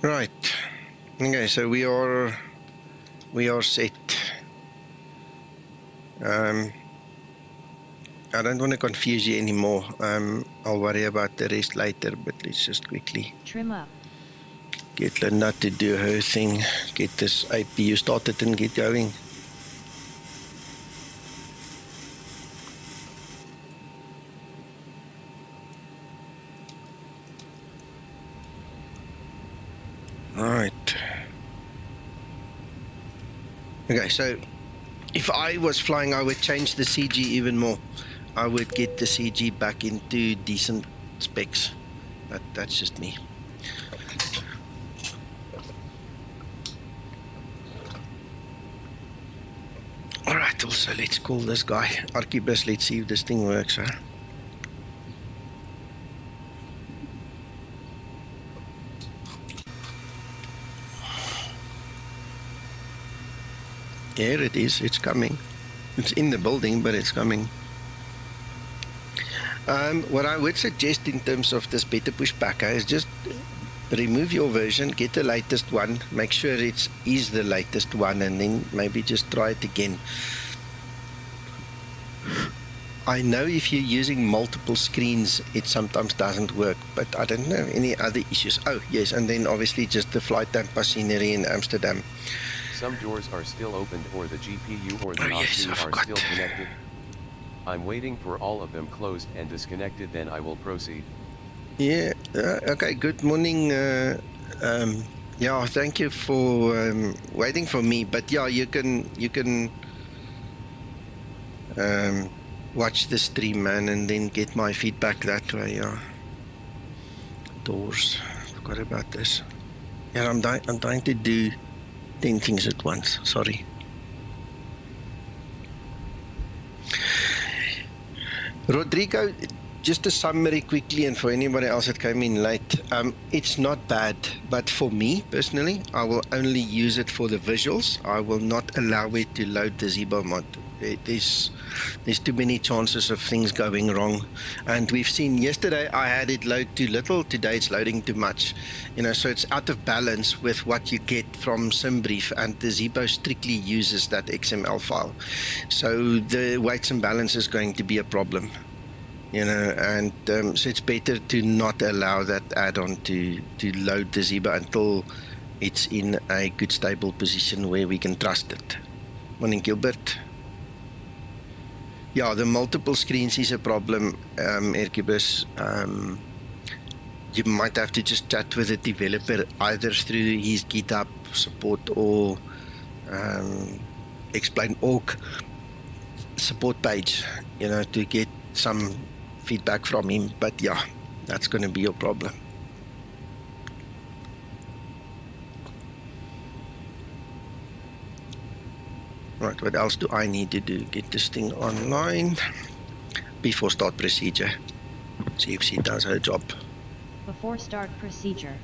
Right. Okay, so we are set. I don't want to confuse you anymore. I'll worry about the rest later, but let's just quickly Trim up. get Linda to do her thing, get this APU started and get going. Right. Okay, so if I was flying, I would change the CG even more. I would get the CG back into decent specs, but that's just me. Alright, also let's call this guy Archibus. Let's see if this thing works, huh? Here it is, it's coming. It's in the building, but it's coming. What I would suggest in terms of this better pushback is just remove your version, get the latest one, make sure it is the latest one, and then maybe just try it again. I know if you're using multiple screens, it sometimes doesn't work, but I don't know any other issues. Oh, yes, and then obviously just the flight time scenery in Amsterdam. Some doors are still opened or the GPU or the yes, OS2 are still connected. I'm waiting for all of them closed and disconnected, then I will proceed. Yeah, okay, good morning. Yeah, thank you for waiting for me, but yeah, you can watch the stream, man, and then get my feedback that way. Yeah. Doors, forgot about this. Yeah, I'm trying to do 10 things at once. Sorry. Rodrigo, just a summary quickly, and for anybody else that came in late, it's not bad, but for me personally, I will only use it for the visuals. I will not allow it to load the Zibomod. There's too many chances of things going wrong, and we've seen yesterday I had it load too little, today it's loading too much, so it's out of balance with what you get from SimBrief, and the Zibo strictly uses that XML file, so the weights and balance is going to be a problem, and so it's better to not allow that add-on to load the Zibo until it's in a good stable position where we can trust it. Morning, Gilbert. Yeah, the multiple screens is a problem, Erkibus. You might have to just chat with the developer either through his GitHub support or explain.org support page, to get some feedback from him. But yeah, that's going to be your problem. Right, what else do I need to do? Get this thing online before start procedure. See if she does her job. Before start procedure.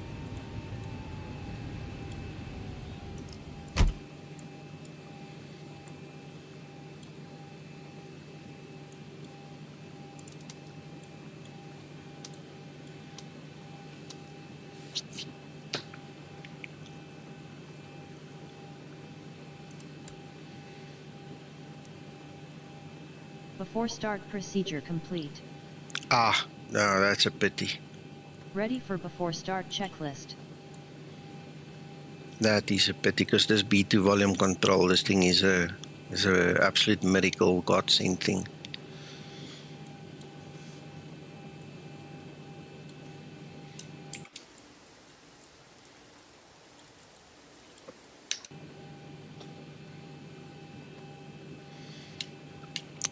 Before start procedure complete. Ah, no, that's a pity. Ready for before start checklist. That is a pity, because this B2 volume control, this thing is a absolute miracle, godsend thing.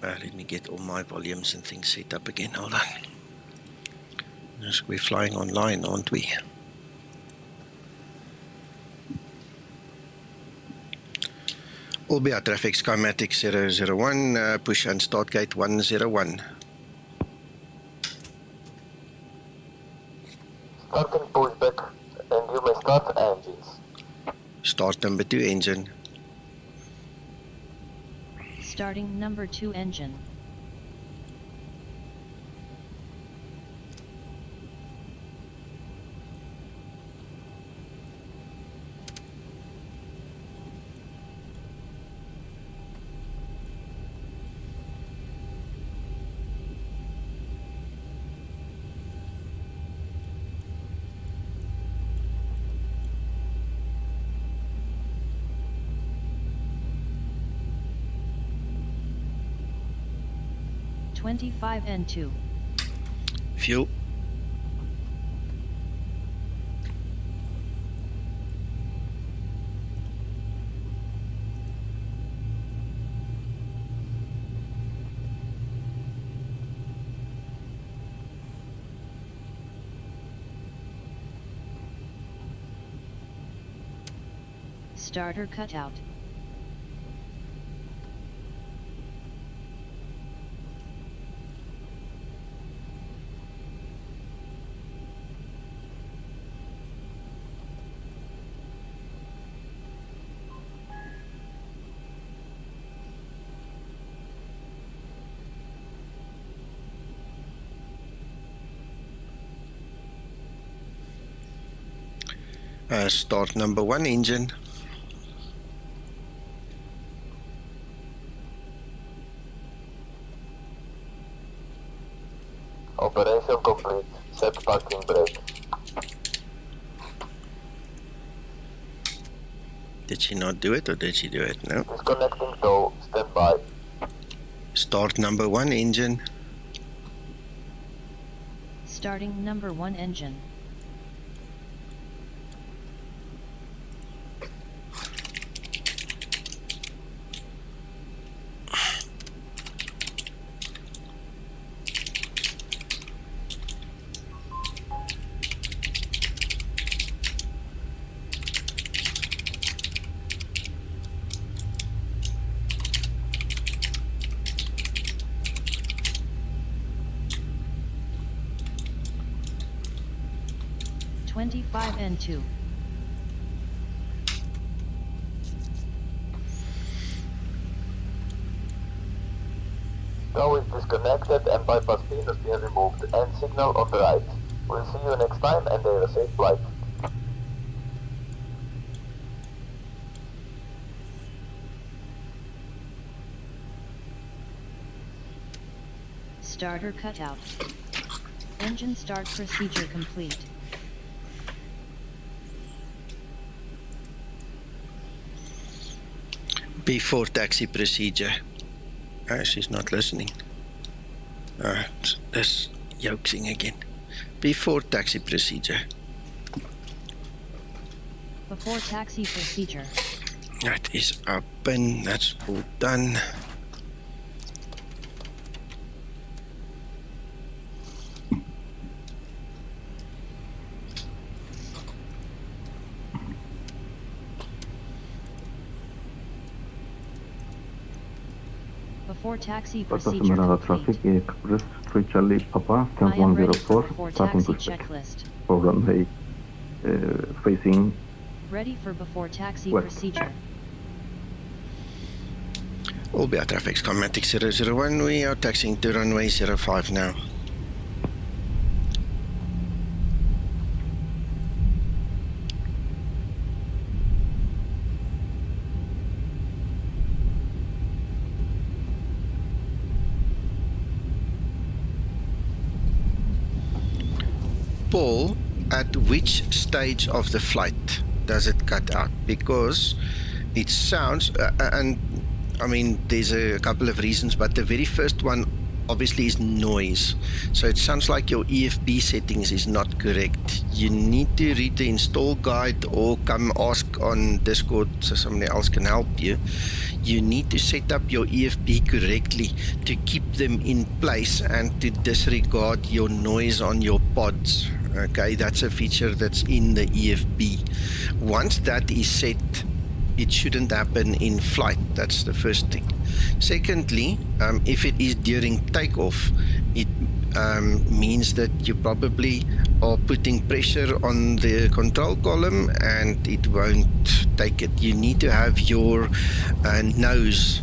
Let me get all my volumes and things set up again. Hold on. Yes, we're flying online, aren't we? Olbia traffic schematic 001, push and start gate 101. Starting pushback, and you may start engines. Start number 2 engine. Starting number 2 engine. N2. Fuel. Starter cutout. Start number 1 engine. Operation complete. Set parking brake. Did she not do it or did she do it? No. Disconnecting tow. Stand by. Start number 1 engine. Starting number 1 engine. N2. Tow is disconnected and bypass pin has been removed. End signal on the right. We'll see you next time and have a safe flight. Starter cutout. Engine start procedure complete. Before taxi procedure. She's not listening. This yoking again. Before taxi procedure. Before taxi procedure. That is open. That's all done. Before taxi Papa procedure Semarada complete. traffic, Express 3 Charlie Papa, I am ready for 104, before starting taxi pushback. checklist. For runway facing Ready for before taxi West. procedure. Olbia traffic Comatic 001. We are taxiing to runway 05 now. Paul, at which stage of the flight does it cut out? Because it sounds, and I mean, there's a couple of reasons, but the very first one obviously is noise. So it sounds like your EFB settings is not correct. You need to read the install guide or come ask on Discord so somebody else can help you. You need to set up your EFB correctly to keep them in place and to disregard your noise on your pods. Okay, that's a feature that's in the EFB. Once that is set, it shouldn't happen in flight. That's the first thing. Secondly, if it is during takeoff, means that you probably are putting pressure on the control column and it won't take it. You need to have your nose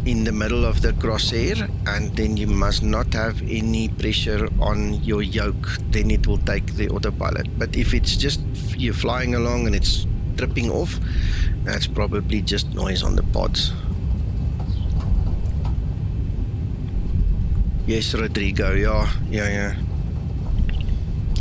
in the middle of the crosshair, and then you must not have any pressure on your yoke, then it will take the autopilot. But if it's just you're flying along and it's tripping off, that's probably just noise on the pods. Yes, Rodrigo, yeah.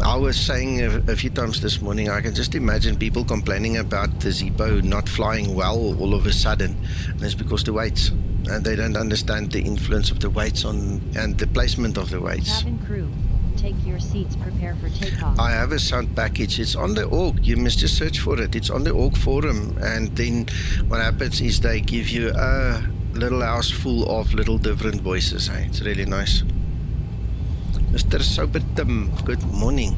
I was saying a few times this morning, I can just imagine people complaining about the Zibo not flying well all of a sudden, and it's because the weights, and they don't understand the influence of the weights on and the placement of the weights. Cabin crew, take your seats, prepare for takeoff. I have a sound package. It's on the org. You must just search for it. It's on the org forum, and then what happens is they give you a little house full of little different voices. Hey? It's really nice. Mr. Sobertum, good morning.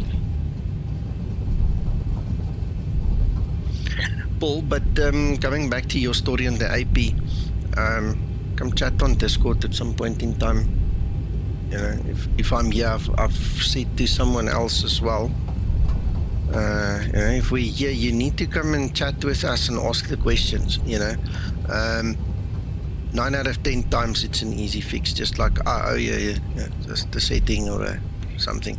Paul, but coming back to your story on the AP, come chat on Discord at some point in time. You know, if I'm here, I've said to someone else as well. You know, if we're here, you need to come and chat with us and ask the questions. You know, 9 out of 10 times it's an easy fix, just like yeah, just the setting or something.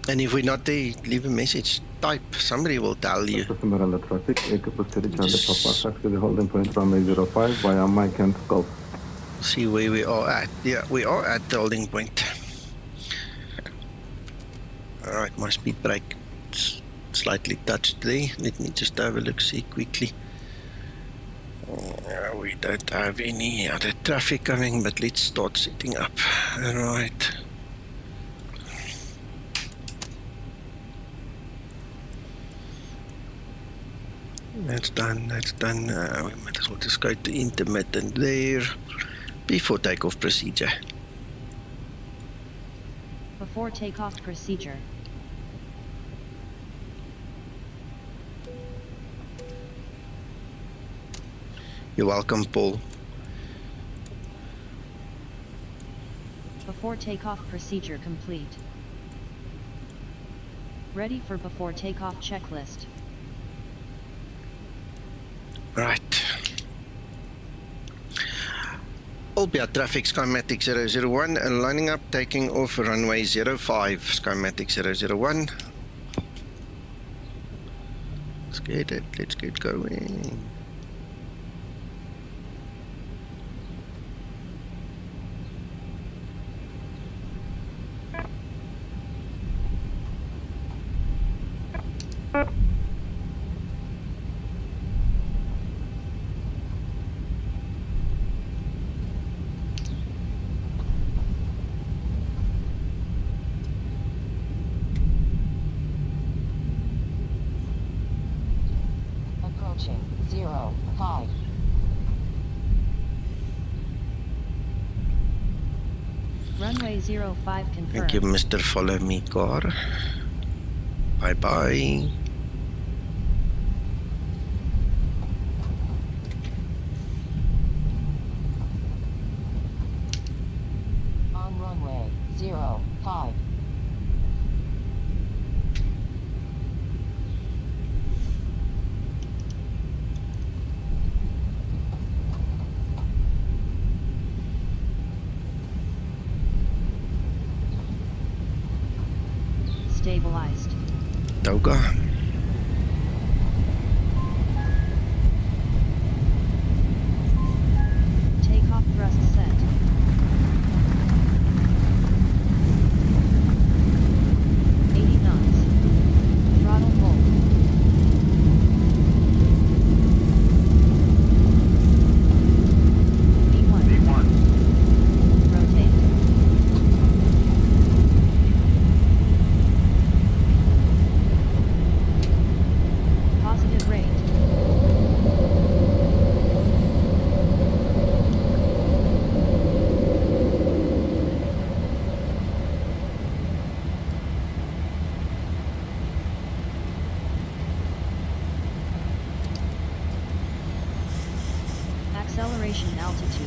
And if we're not there, leave a message, type, somebody will tell you. Customer on the traffic, Charlie Papa, taxi the holding point runway 05 via Mike and Golf. See where we are at. Yeah, we are at the holding point. Alright, my speed brake slightly touched there. Let me just have a look, see quickly. We don't have any other traffic coming, but let's start setting up. Alright. That's done, that's done. We might as well just go to intermittent there. Before takeoff procedure. Before takeoff procedure. You're welcome, Paul. Before takeoff procedure complete. Ready for before takeoff checklist. Right. Olbia traffic Skymatic 001 and lining up, taking off runway 05 Skymatic 001. Let's get it, let's get going. Approaching 05. Runway 05 confirmed. Thank you, Mr. Follow Me car. Bye bye. On runway 05. Stabilized. TOGA. Takeoff thrust set. Throttle hold. V1. Rotate. Positive rate. Acceleration altitude.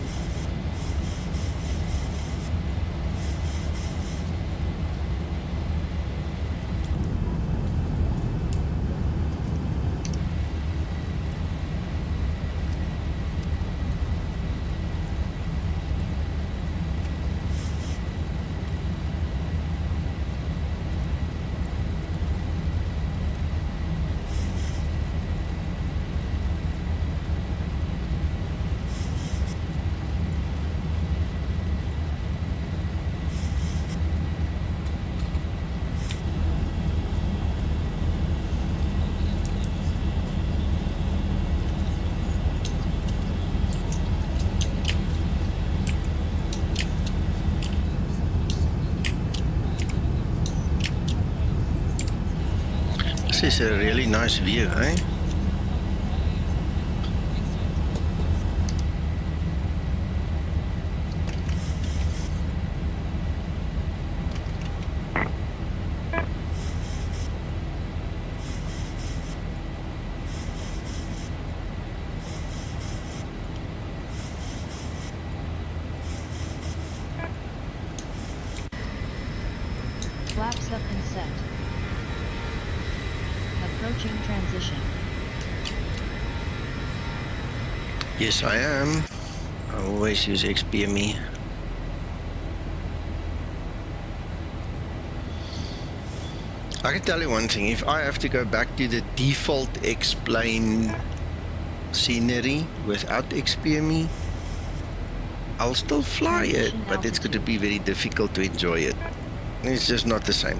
is a really nice view, eh? Flaps up and set. Approaching transition. Yes, I am. I always use XPME. I can tell you one thing, if I have to go back to the default X-plane scenery without XPME, I'll still fly it, but it's going to be very difficult to enjoy it. It's just not the same.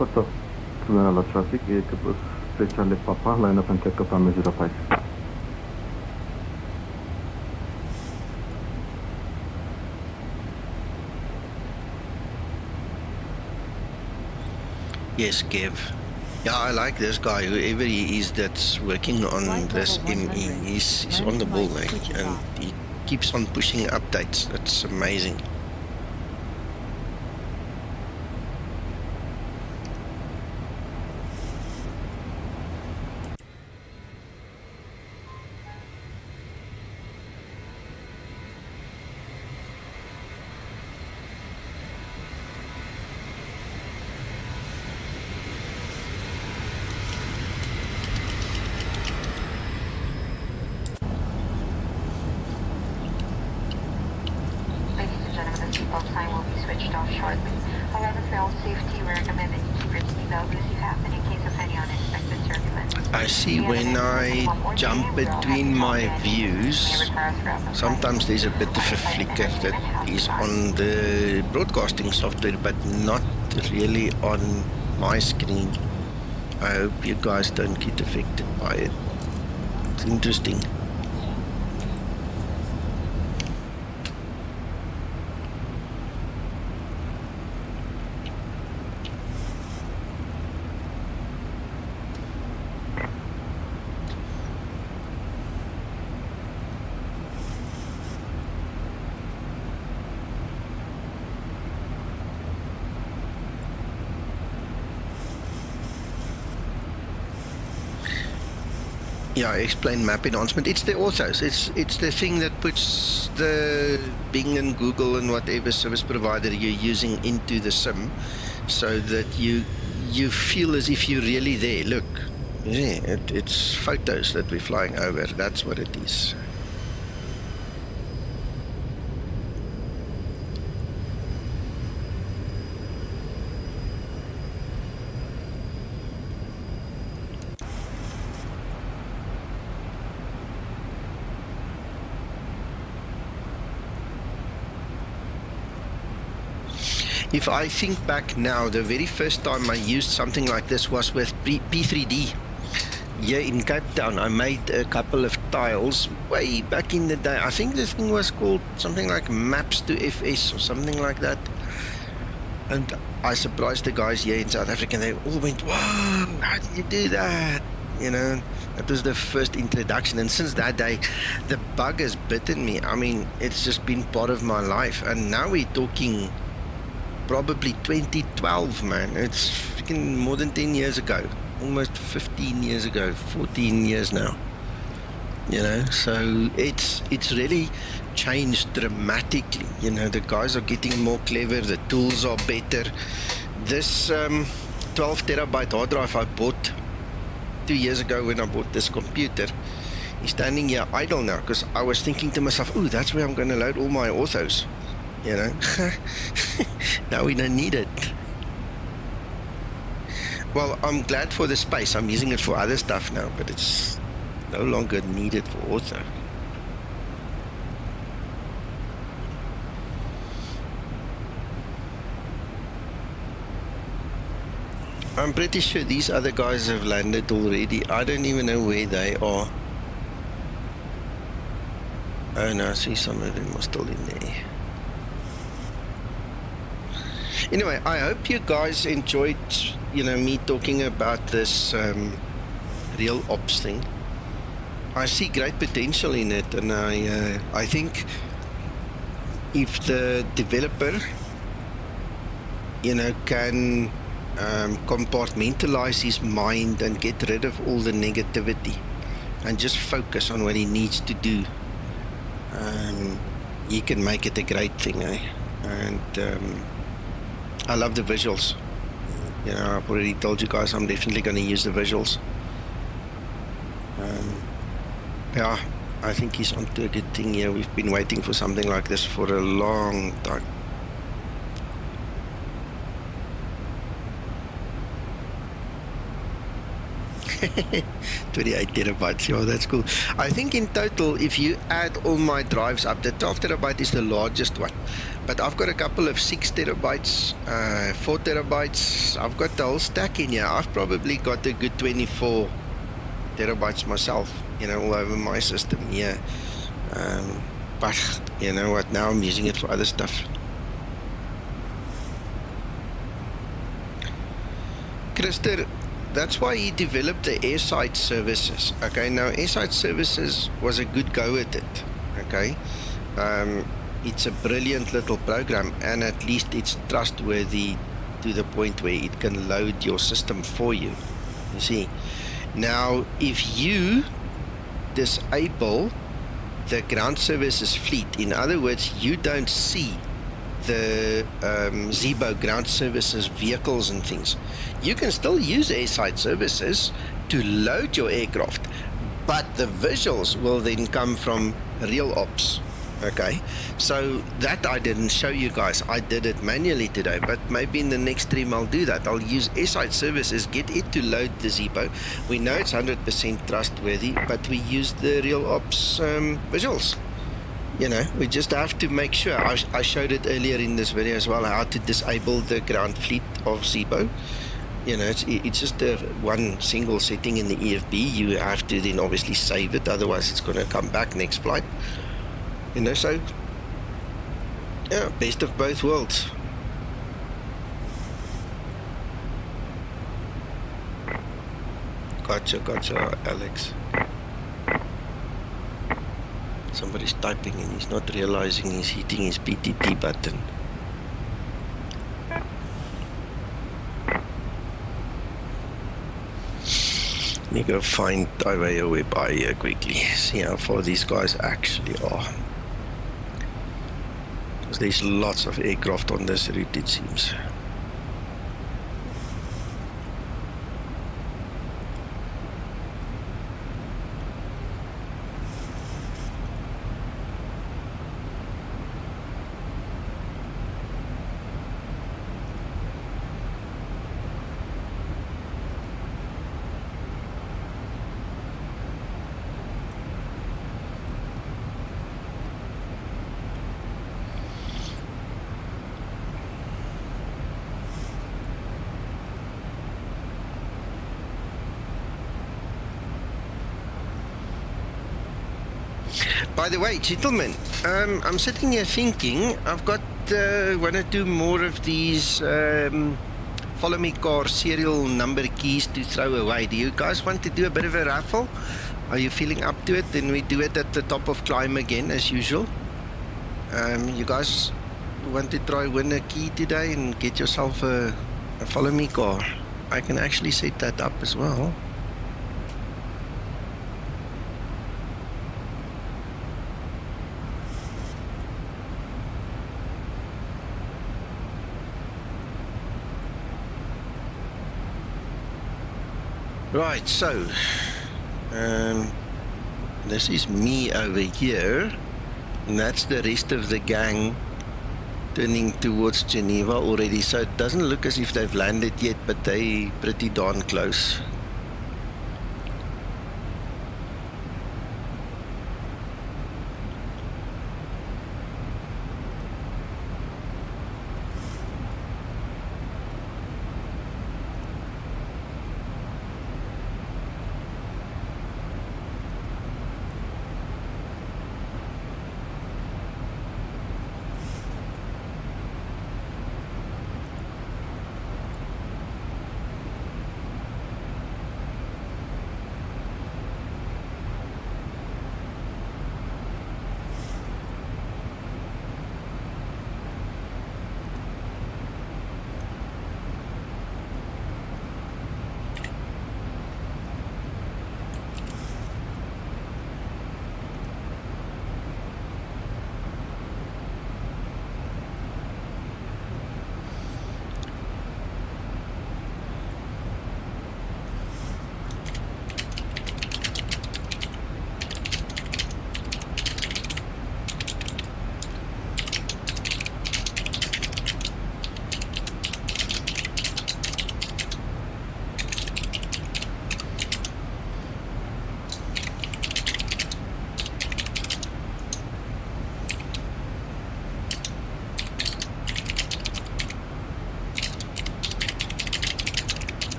Photo. General traffic, Takeoff, Charlie Papa, line up and takeoff runway 05. Yes, Kev. Yeah, I like this guy, whoever he is that's working on this ME. He's on the ball, eh? And he keeps on pushing updates. That's amazing. seatbelt sign will be switched off shortly. However, for all safety, we recommend that you keep your seatbelt loose if happened in case of any unexpected turbulence. I see when I jump between my views, sometimes there's a bit of a flicker that is on the broadcasting software, but not really on my screen. I hope you guys don't get affected by it. It's interesting. Yeah, explain map enhancement. It's the authos. It's the thing that puts the Bing and Google and whatever service provider you're using into the sim, so that you feel as if you're really there. Look, yeah, it's photos that we're flying over. That's what it is. If I think back now, the very first time I used something like this was with P3D. Here in Cape Town, I made a couple of tiles way back in the day. I think this thing was called something like Maps to FS or something like that. And I surprised the guys here in South Africa. They all went, "Whoa, how did you do that?" You know, that was the first introduction. And since that day, the bug has bitten me. I mean, it's just been part of my life. And now we're talking probably 2012, man. It's freaking more than 10 years ago, almost 15 years ago, 14 years now, you know. So it's really changed dramatically. You know, the guys are getting more clever, the tools are better. This 12 terabyte hard drive I bought 2 years ago when I bought this computer is standing here idle now because I was thinking to myself, ooh, that's where I'm going to load all my orthos, you know. Now we don't need it. Well, I'm glad for the space. I'm using it for other stuff now, but it's no longer needed for ortho. I'm pretty sure these other guys have landed already. I don't even know where they are. Oh no, I see some of them are still in there. Anyway, I hope you guys enjoyed, you know, me talking about this real ops thing. I see great potential in it, and I think if the developer, you know, can compartmentalize his mind and get rid of all the negativity and just focus on what he needs to do, he can make it a great thing, eh? And I love the visuals. You know, I've already told you guys I'm definitely going to use the visuals. Yeah, I think he's onto a good thing here. We've been waiting for something like this for a long time. 28 terabytes, yeah, that's cool. I think in total, if you add all my drives up, the 12 terabyte is the largest one. But I've got a couple of 6 terabytes, 4 terabytes. I've got the whole stack in here. I've probably got a good 24 terabytes myself, you know, all over my system here. But you know what, now I'm using it for other stuff. Christer, that's why he developed the airside services. Okay, now airside services was a good go at it. Okay, it's a brilliant little program, and at least it's trustworthy to the point where it can load your system for you. You see, now if you disable the ground services fleet, in other words, you don't see the Zibo ground services vehicles and things, you can still use airside services to load your aircraft, but the visuals will then come from real ops. Okay, so that I didn't show you guys. I did it manually today, but maybe in the next stream I'll do that. I'll use airside services, get it to load the Zibo. We know it's 100% trustworthy, but we use the real ops visuals. You know, we just have to make sure. I showed it earlier in this video as well, how to disable the ground fleet of Zibo. You know, it's just one single setting in the EFB. You have to then obviously save it, otherwise it's going to come back next flight. You know, so yeah, best of both worlds. Gotcha, Alex. Somebody's typing and he's not realizing he's hitting his PTT button. Let me go find Taiwan Web here quickly, see how far these guys actually are. Because there's lots of aircraft on this route, it seems. By the way, gentlemen, I'm sitting here thinking I've got want to do more of these follow me car serial number keys to throw away. Do you guys want to do a bit of a raffle? Are you feeling up to it? Then we do it at the top of climb again as usual. You guys want to try win a key today and get yourself a follow me car? I can actually set that up as well. Right, so this is me over here, and that's the rest of the gang turning towards Geneva already. So it doesn't look as if they've landed yet, but they pretty darn close.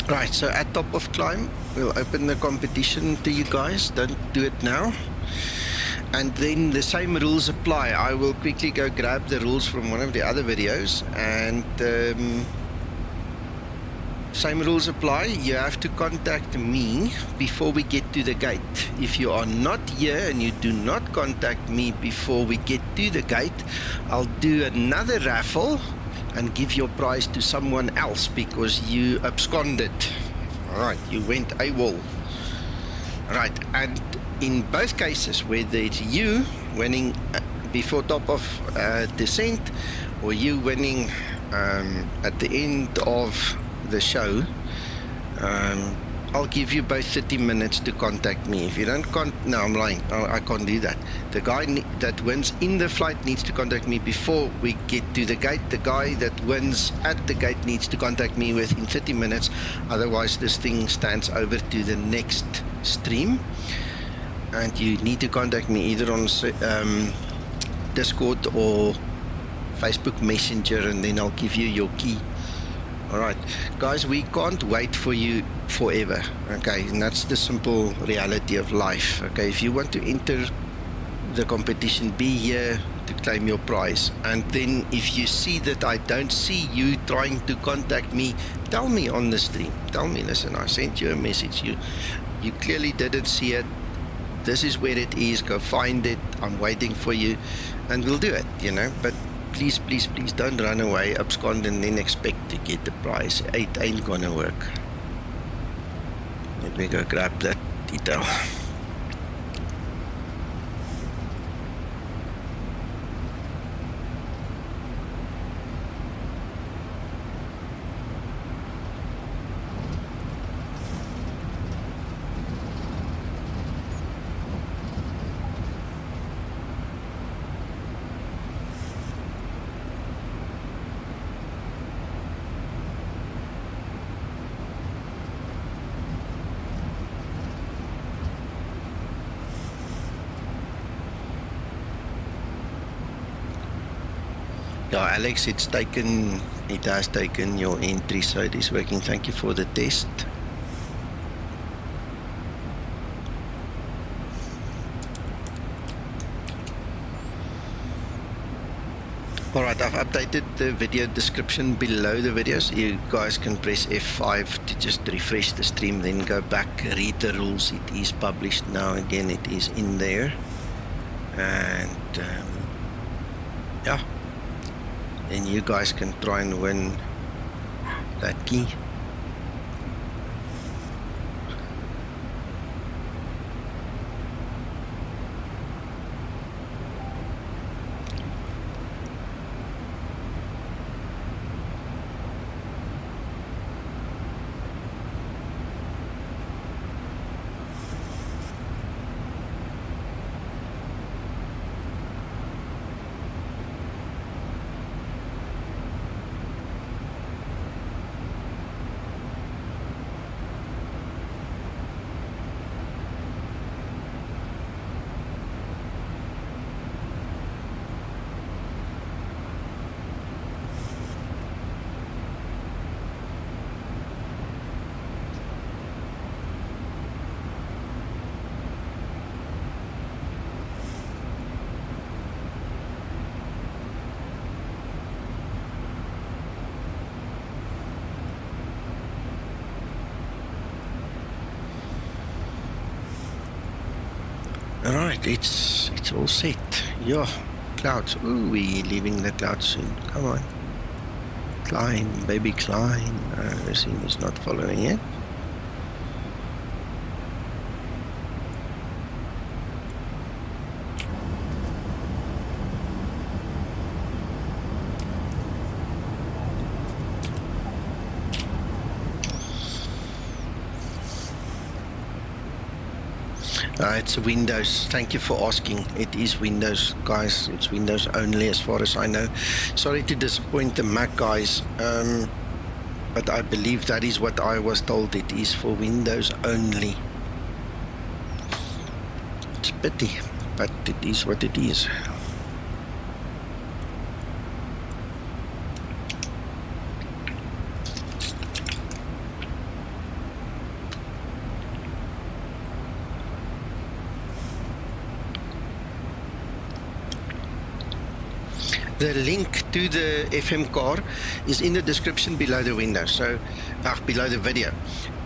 Right, so at top of climb, we'll open the competition to you guys. Don't do it now. And then the same rules apply. I will quickly go grab the rules from one of the other videos, and same rules apply. You have to contact me before we get to the gate. If you are not here and you do not contact me before we get to the gate, I'll do another raffle and give your prize to someone else because you absconded. Alright, you went AWOL. Right, and in both cases, whether it's you winning before top of descent or you winning at the end of the show, I'll give you both 30 minutes to contact me. If you don't no, I'm lying. I can't do that. The guy that wins in the flight needs to contact me before we get to the gate. The guy that wins at the gate needs to contact me within 30 minutes. Otherwise, this thing stands over to the next stream. And you need to contact me either on Discord or Facebook Messenger, and then I'll give you your key. Alright, guys, we can't wait for you forever, okay, and that's the simple reality of life, okay. If you want to enter the competition, be here to claim your prize. And then if you see that I don't see you trying to contact me, tell me on the stream. Tell me, listen, I sent you a message, you clearly didn't see it, this is where it is, go find it, I'm waiting for you, and we'll do it, you know. But please, please, please don't run away, abscond, and then expect to get the prize. It ain't gonna work. Let me go grab that detail. Yeah, Alex, it has taken your entry, so it is working. Thank you for the test. Alright, I've updated the video description below the video, so you guys can press F5 to just refresh the stream, then go back, read the rules. It is published now, again, it is in there. And yeah. then you guys can try and win that key. Alright, it's all set. Yeah, clouds. Ooh, we leaving the clouds soon. Come on. Climb, baby, climb. The scene is not following it. It's Windows. Thank you for asking. It is Windows, guys. It's Windows only as far as I know. Sorry to disappoint the Mac guys, but I believe that is what I was told. It is for Windows only. It's a pity, but it is what it is. The link to the FM car is in the description below the window, so below the video.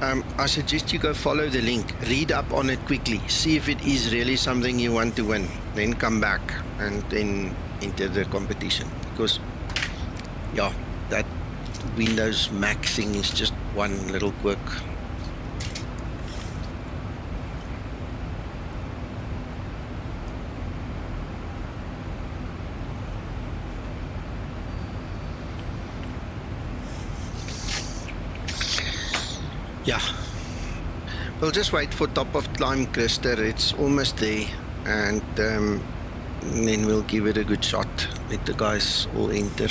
I suggest you go follow the link, read up on it quickly, see if it is really something you want to win, then come back and then enter the competition. Because, yeah, that Windows Mac thing is just one little quirk. Yeah, we'll just wait for top of climb, Krister. It's almost there, and then we'll give it a good shot. Let the guys all enter.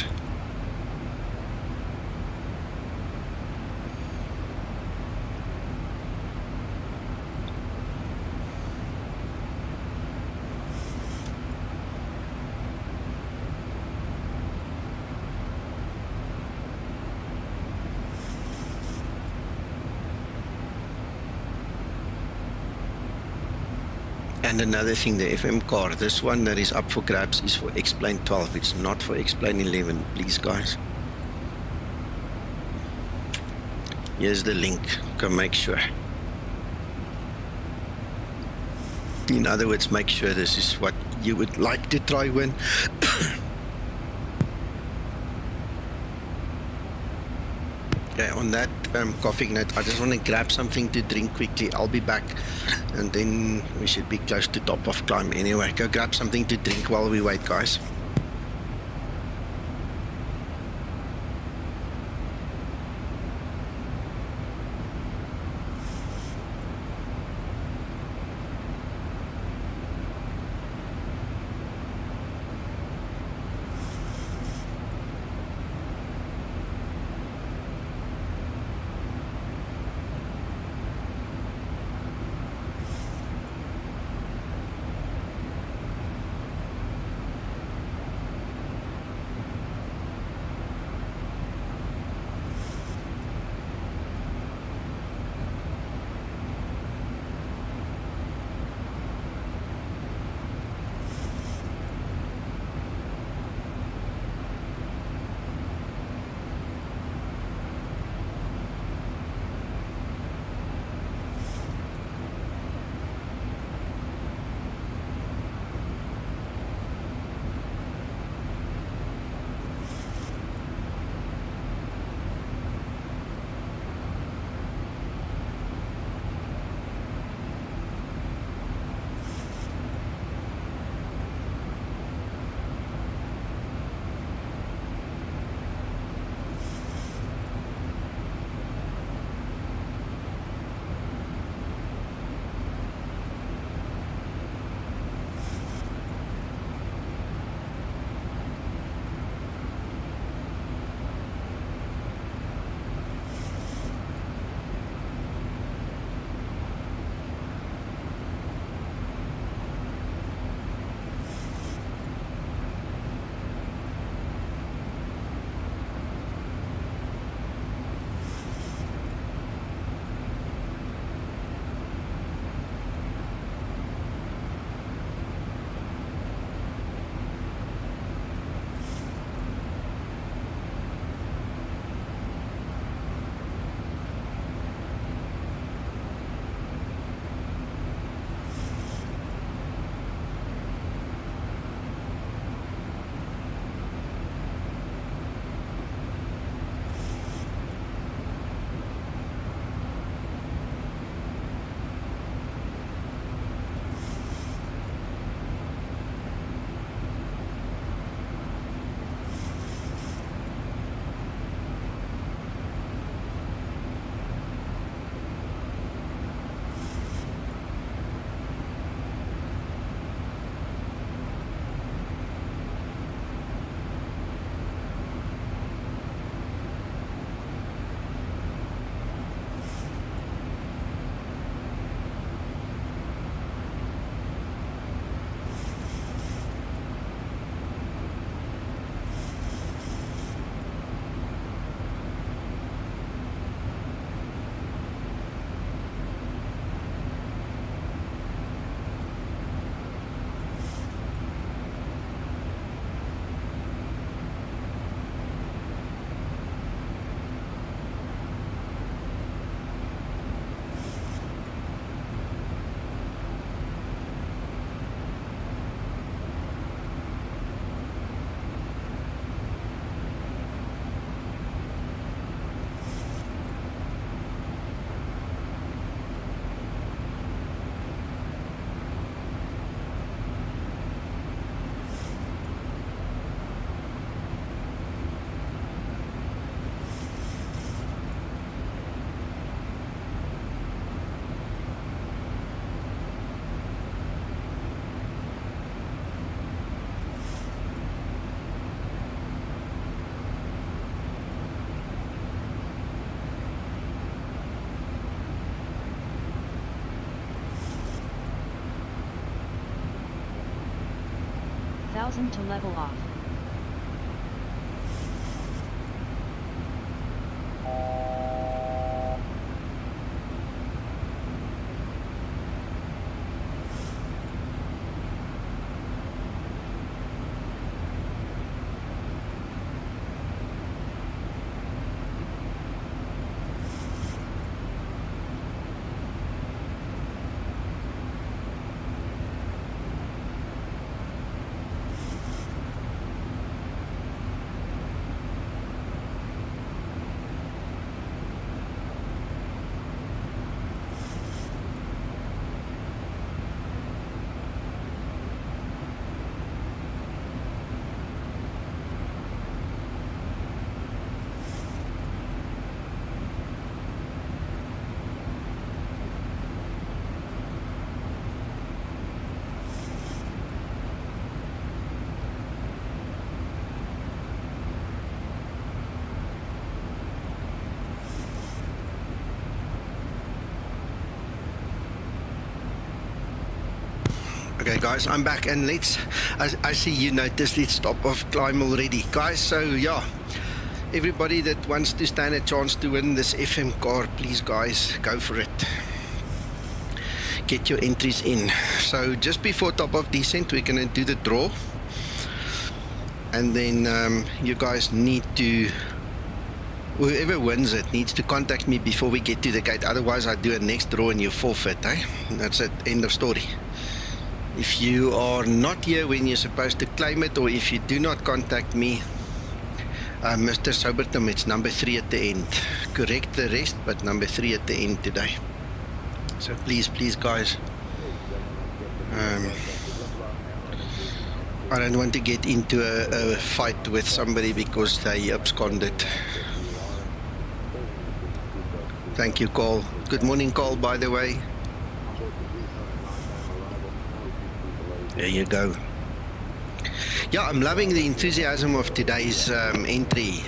And another thing, the FM car, this one that is up for grabs is for X-Plane 12. It's not for X-Plane 11, please guys. Here's the link, go make sure. In other words, make sure this is what you would like to try win. Okay, on that coughing note, I just want to grab something to drink quickly. I'll be back, and then we should be close to top of climb anyway. Go grab something to drink while we wait, guys. 1000 to level off. Okay guys, I'm back, and I see you noticed let's stop off climb already. Guys, so yeah, everybody that wants to stand a chance to win this FM car, please guys, go for it. Get your entries in. So just before top of descent, we're going to do the draw. And then you guys need to, whoever wins it needs to contact me before we get to the gate. Otherwise I do a next draw and you forfeit, eh? That's it, end of story. If you are not here when you're supposed to claim it, or if you do not contact me, Mr. Sobertum, it's number 3 at the end. Correct the rest, but number 3 at the end today. So please guys, I don't want to get into a fight with somebody because they absconded. Thank you, Cole. Good morning, Cole, by the way. There you go. Yeah, I'm loving the enthusiasm of today's entry.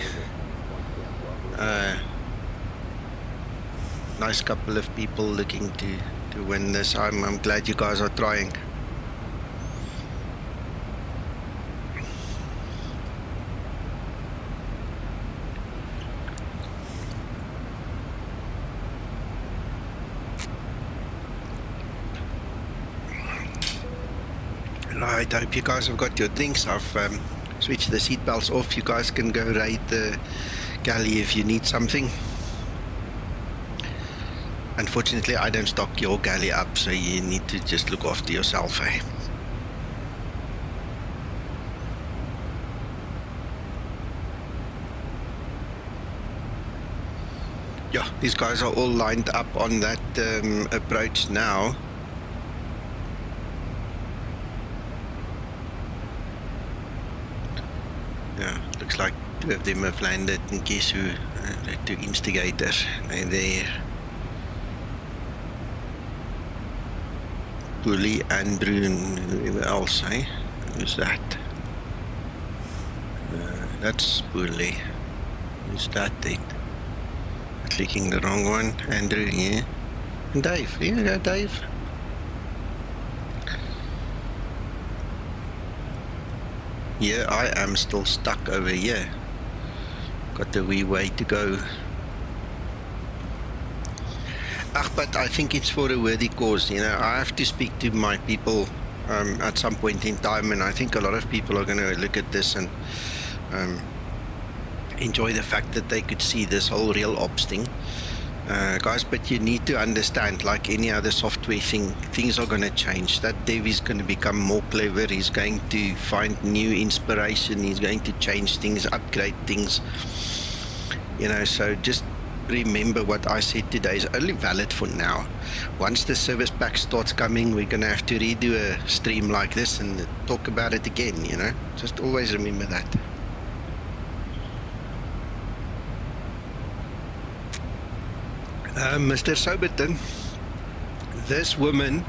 Nice couple of people looking to win this. I'm glad you guys are trying. Right, I hope you guys have got your drinks. I've switched the seatbelts off. You guys can go raid the galley if you need something. Unfortunately, I don't stock your galley up, so you need to just look after yourself, eh? Yeah, these guys are all lined up on that approach now. Yeah, looks like 2 of them have landed, and guess who? The 2 instigators. They're there. Bully, Andrew, and whoever else, eh? Who's that? That's Bully. Who's that then? Clicking the wrong one. Andrew, yeah. And Dave. Here you go, Dave. Yeah, I am still stuck over here. Got a wee way to go. But I think it's for a worthy cause. You know, I have to speak to my people at some point in time, and I think a lot of people are going to look at this and enjoy the fact that they could see this whole real ops thing. Guys, but you need to understand, like any other software thing, things are going to change. That dev is going to become more clever. He's going to find new inspiration. He's going to change things, upgrade things. You know, so just remember what I said today is only valid for now. Once the service pack starts coming, we're going to have to redo a stream like this and talk about it again, you know. Just always remember that. Mr. Soberton, this woman,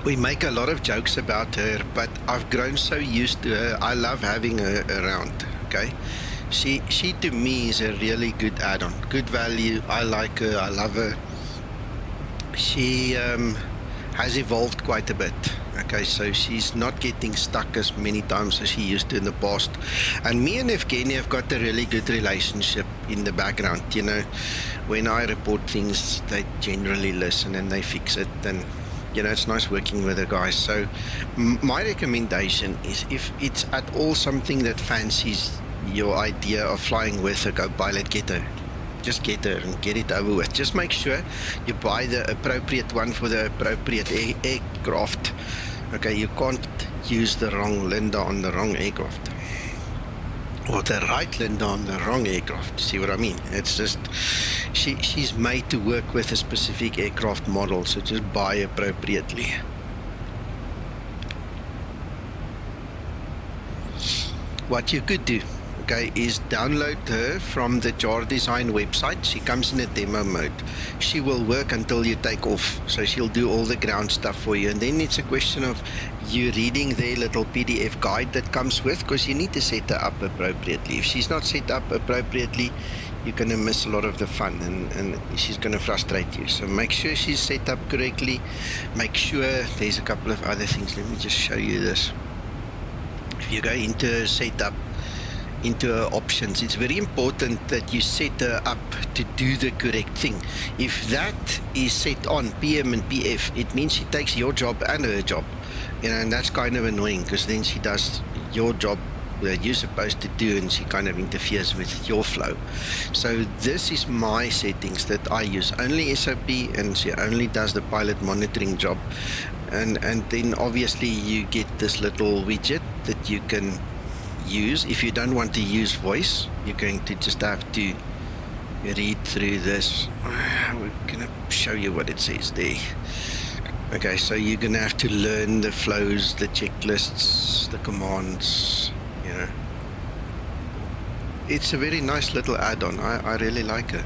we make a lot of jokes about her, but I've grown so used to her. I love having her around, okay? She to me is a really good add-on, good value. I like her, I love her. She has evolved quite a bit. Okay, so she's not getting stuck as many times as she used to in the past. And me and Evgeny have got a really good relationship in the background. You know, when I report things, they generally listen and they fix it. And, you know, it's nice working with the guys. So my recommendation is, if it's at all something that fancies your idea of flying with a co-pilot, get her. Just get her and get it over with. Just make sure you buy the appropriate one for the appropriate aircraft. Okay, you can't use the wrong Linda on the wrong aircraft, or the right Linda on the wrong aircraft. See what I mean? It's just she's made to work with a specific aircraft model, so just buy appropriately. What you could do, okay, is download her from the Jar Design website. She comes in a demo mode. She will work until you take off, so she'll do all the ground stuff for you, and then it's a question of you reading their little PDF guide that comes with, because you need to set her up appropriately. If she's not set up appropriately, you're going to miss a lot of the fun, and she's going to frustrate you. So make sure she's set up correctly. Make sure there's a couple of other things. Let me just show you this. If you go into setup, into options, it's very important that you set her up to do the correct thing. If that is set on PM and PF, it means she takes your job and her job, you know, and that's kind of annoying, because then she does your job that you're supposed to do, and she kind of interferes with your flow. So this is my settings that I use, only SOP, and she only does the pilot monitoring job. And then obviously you get this little widget that you can use. If you don't want to use voice, you're going to just have to read through this. We're going to show you what it says there. Okay, so you're going to have to learn the flows, the checklists, the commands, you know. It's a very nice little add-on. I really like it.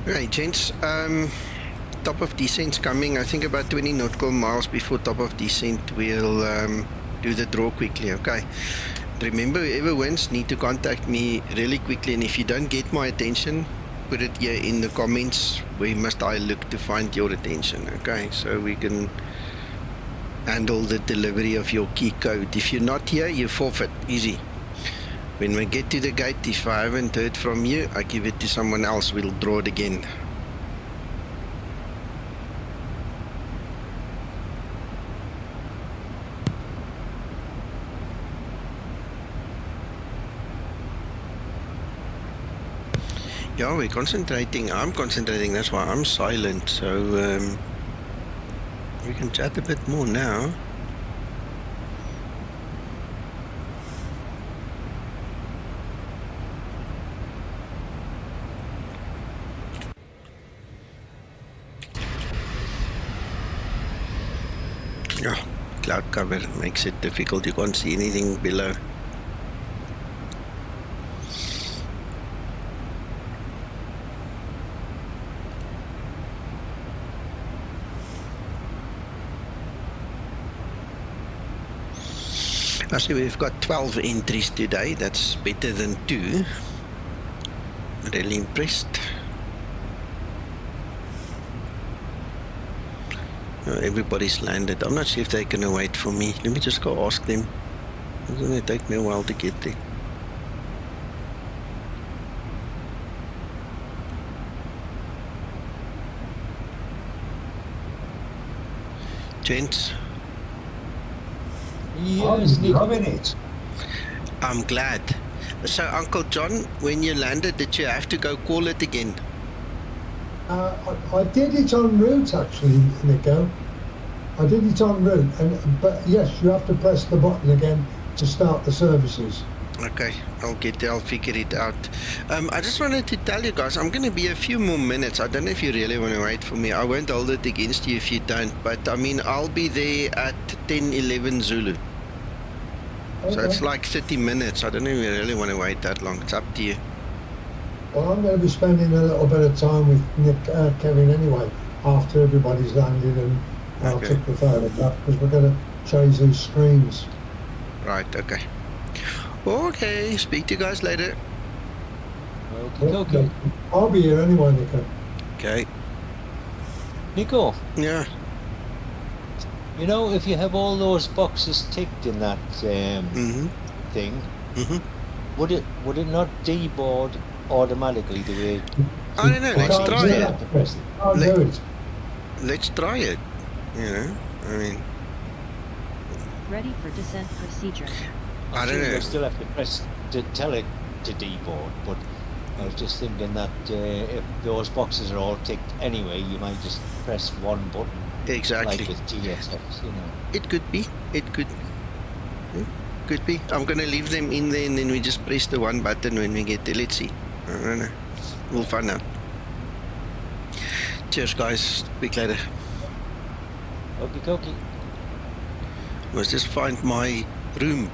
Okay, gents. Top of descent's coming. I think about 20 nautical miles before top of descent, we'll do the draw quickly. Okay. Remember, whoever wins need to contact me really quickly, and if you don't get my attention, put it here in the comments. Where must I look to find your attention? Okay, so we can handle the delivery of your key code. If you're not here, you forfeit. Easy. When we get to the gate, if I haven't heard from you, I give it to someone else. We'll draw it again. Yeah, we're concentrating. I'm concentrating. That's why I'm silent. So we can chat a bit more now. Yeah, cloud cover makes it difficult. You can't see anything below. I see we've got 12 entries today. That's better than 2. Really impressed. Everybody's landed. I'm not sure if they're going to wait for me. Let me just go ask them. It's going to take me a while to get there. Gents. Yes, Nico. I'm glad. So, Uncle John, when you landed, did you have to go call it again? I did it en route actually, Nico. I did it en route, but yes, you have to press the button again to start the services. Okay, I'll figure it out. I just wanted to tell you guys, I'm going to be a few more minutes. I don't know if you really want to wait for me. I won't hold it against you if you don't, but I mean, I'll be there at 10:11 Zulu. Okay. So it's like 30 minutes. I don't know if you really want to wait that long. It's up to you. Well, I'm going to be spending a little bit of time with Nick, Kevin anyway, after everybody's landed, and I'll Okay. take the photograph because we're going to change these screens. Right, okay. Okay, speak to you guys later. Okay. I'll be here anyway, Nico. Okay. Nico, Yeah. you know, if you have all those boxes ticked in that Mm-hmm. thing, Mm-hmm. would it not deboard automatically the way? I don't know. Let's Can't try do it. that. Can't do it. Let's try it. You know, I mean, Ready for descent procedure. I don't know. You still have to press to tell it to deboard, but I was just thinking that if those boxes are all ticked anyway, you might just press one button, Exactly. like with TSX, you know. It could be. It could. Could be. I'm gonna leave them in there, and then we just press the one button when we get there. Let's see. I don't know. We'll find out. Cheers, guys. Speak later. Okie dokie. Must just find my room,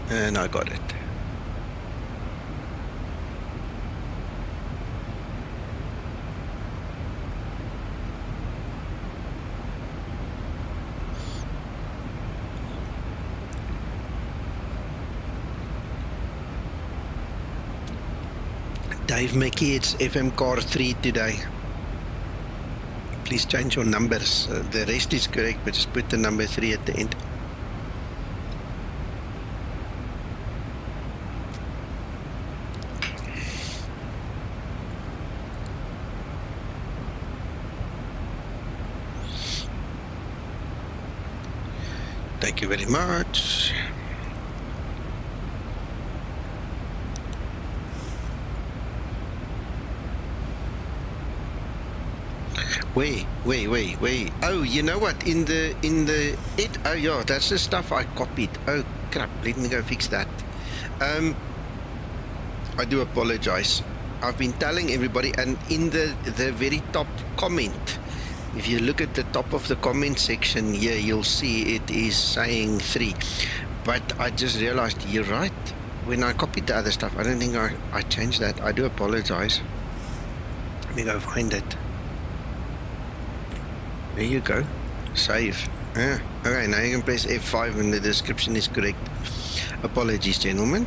and I got it. Dave Mickey, it's FM Car 3 today. Please change your numbers. The rest is correct, but just put the number 3 at the end. Thank you very much. Wait. Oh, you know what? Oh yeah, that's the stuff I copied. Oh crap, let me go fix that. I do apologize. I've been telling everybody, and in the very top comment, if you look at the top of the comment section here, you'll see it is saying 3. But I just realized you're right. When I copied the other stuff, I don't think I changed that. I do apologize. me go find it. There you go. Save. Yeah. Okay, now you can press F5 and the description is correct. Apologies, gentlemen.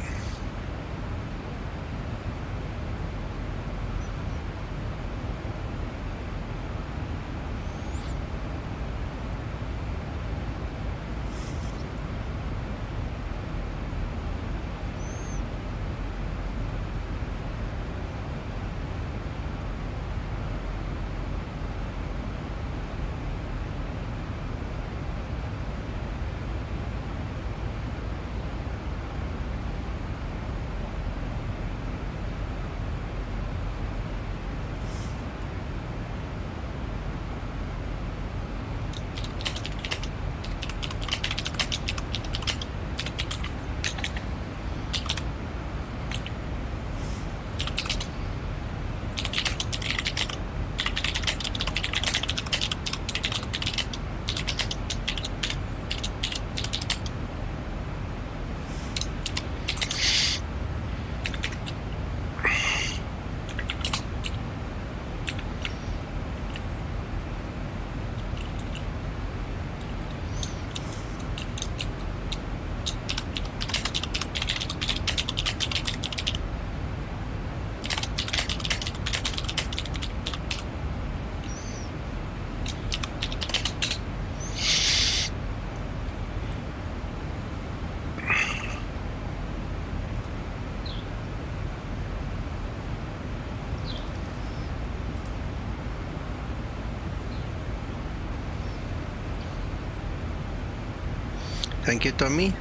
Thank you, Tommy.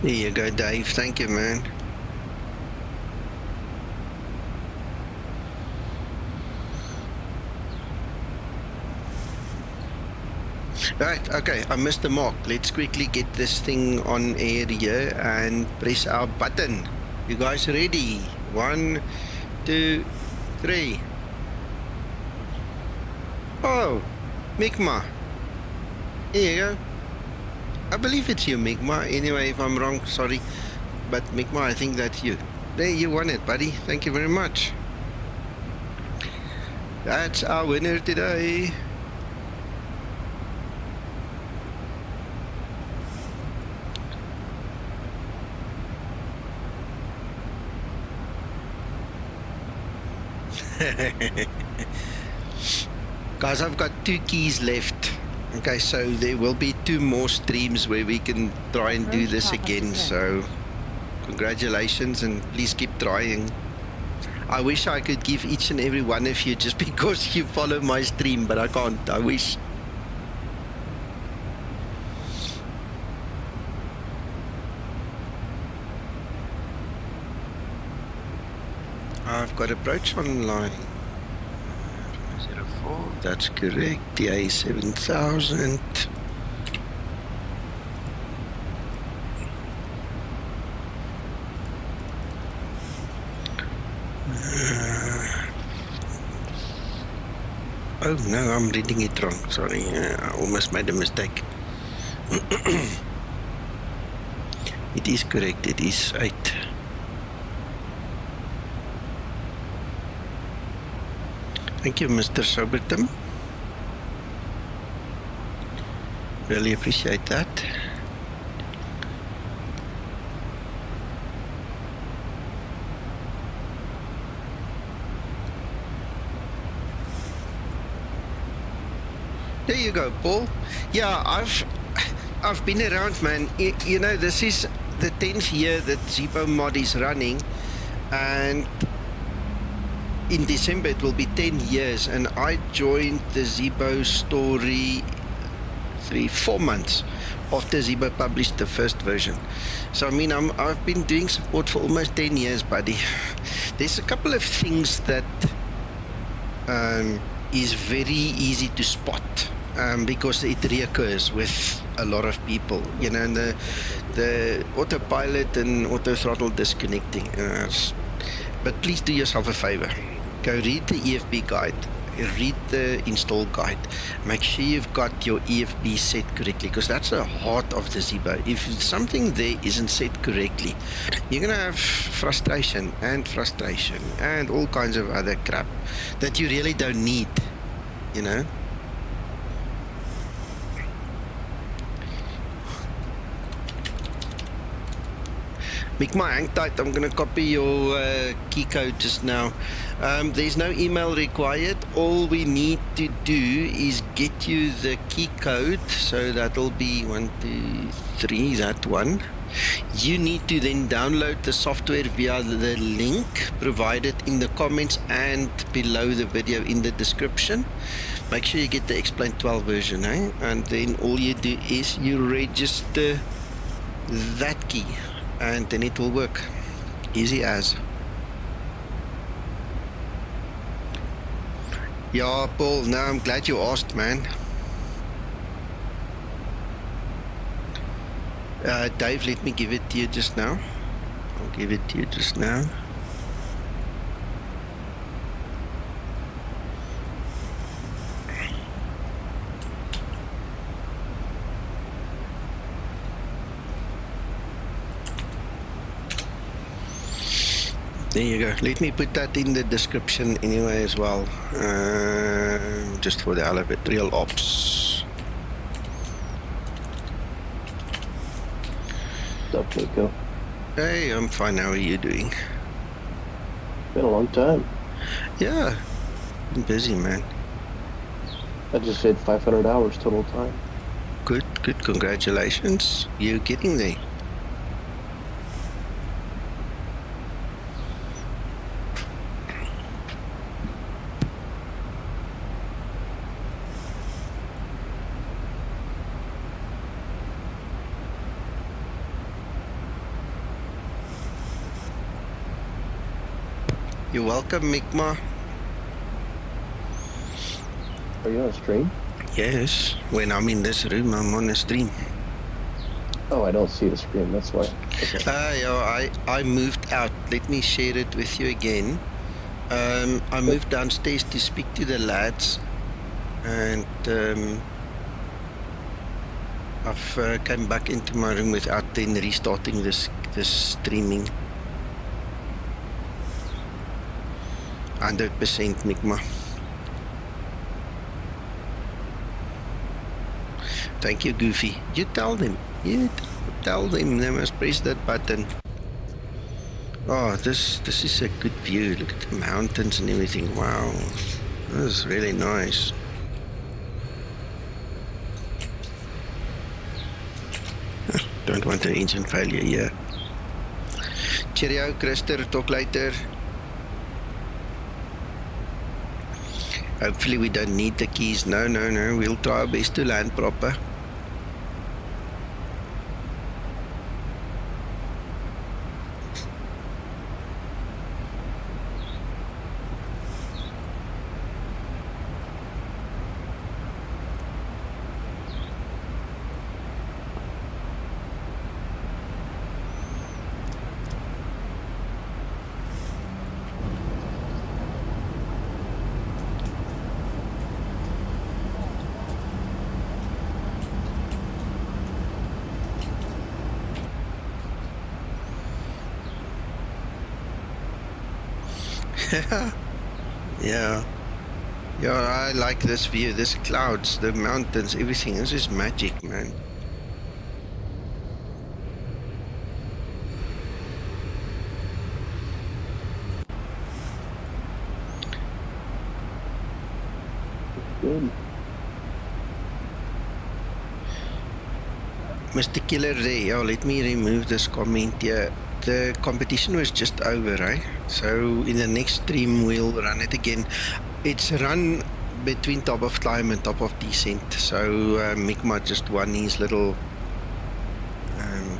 There you go, Dave. Thank you, man. Right, okay, I missed the mark. Let's quickly get this thing on air here and press our button. You guys ready? 1, 2, 3. Oh, Migma. Here you go. I believe it's you, Migma. Anyway, if I'm wrong, sorry. But Migma, I think that's you. There, you won it, buddy. Thank you very much. That's our winner today. Guys, I've got 2 keys left. Okay, so there will be 2 more streams where we can try and do this again. So congratulations, and please keep trying. I wish I could give each and every one of you just because you follow my stream, but I can't. I wish. I've got approach online. 04, that's correct. The A7000. Oh no, I'm reading it wrong. Sorry, I almost made a mistake. It is correct. It is 8. Thank you, Mr. Soberton. Really appreciate that. There you go, Paul. Yeah, I've been around, man. You know, this is the 10th year that Zibomod is running, and in December it will be 10 years, and I joined the Zibo story 3-4 months after Zibo published the first version. So I mean, I've been doing support for almost 10 years, buddy. There's a couple of things that is very easy to spot because it reoccurs with a lot of people, you know, and the autopilot and auto throttle disconnecting. But please do yourself a favor. Go read the EFB guide. read the install guide. Make sure you've got your EFB set correctly, because that's the heart of the Zibo. If something there isn't set correctly, you're gonna have frustration and all kinds of other crap that you really don't need, you know. Mikma, hang tight. I'm going to copy your key code just now. There's no email required. All we need to do is get you the key code. So that'll be 1, 2, 3, that one. You need to then download the software via the link provided in the comments and below the video in the description. Make sure you get the Explain 12 version, eh? And then all you do is you register that key, and then it will work. Easy as. Yeah, Paul, no, I'm glad you asked, man. Dave, let me give it to you just now. I'll give it to you just now. There you go. Let me put that in the description anyway as well. Just for the hell of it. Real ops. What's up, Nico? Hey, I'm fine. How are you doing? Been a long time. Yeah. Been busy, man. I just said 500 hours total time. Good, good. Congratulations. You're getting there. You're welcome, Mikma. Are you on stream? Yes. When I'm in this room, I'm on a stream. Oh, I don't see the screen, that's why. Okay. Yeah, I moved out. Let me share it with you again. I moved downstairs to speak to the lads, and I've came back into my room without then restarting this streaming. 100% Mikma. Thank you, Goofy. You tell them. You tell them they must press that button. Oh, this is a good view. Look at the mountains and everything. Wow, this is really nice. Don't want an engine failure here. Cheerio, Christer. Talk later. Hopefully we don't need the keys. No. We'll try our best to land proper. Yeah, I like this view. This clouds, the mountains, everything. This is magic, man. Good. Mr. Killer there, yeah, let me remove this comment here. The competition was just over, right? So in the next stream we'll run it again. It's run between top of climb and top of descent. So Mikma just won his little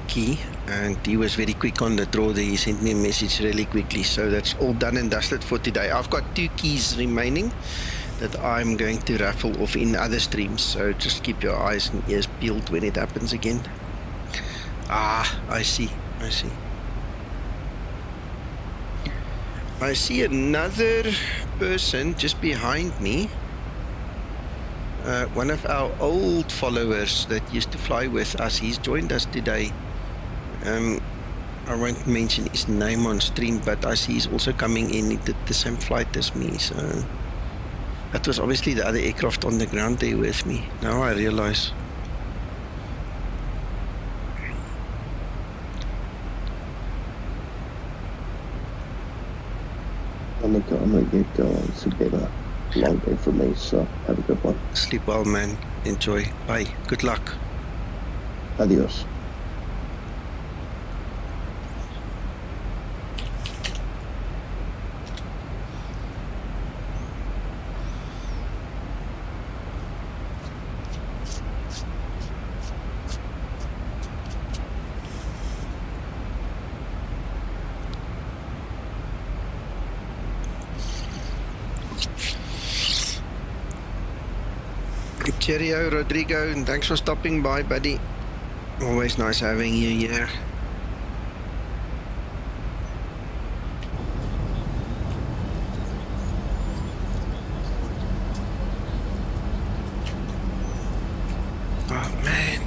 key, and he was very quick on the draw there. He sent me a message really quickly. So that's all done and dusted for today. I've got 2 keys remaining that I'm going to raffle off in other streams. So just keep your eyes and ears peeled when it happens again. Ah, I see. I see another person just behind me. One of our old followers that used to fly with us. He's joined us today. I won't mention his name on stream, but I see he's also coming in. He did the same flight as me, so that was obviously the other aircraft on the ground there with me. Now I realize. I'm gonna get going. It's been a long day for me, so have a good one. Sleep well, man. Enjoy. Bye. Good luck. Adios. Cheerio, Rodrigo, and thanks for stopping by, buddy. Always nice having you here. Oh, man.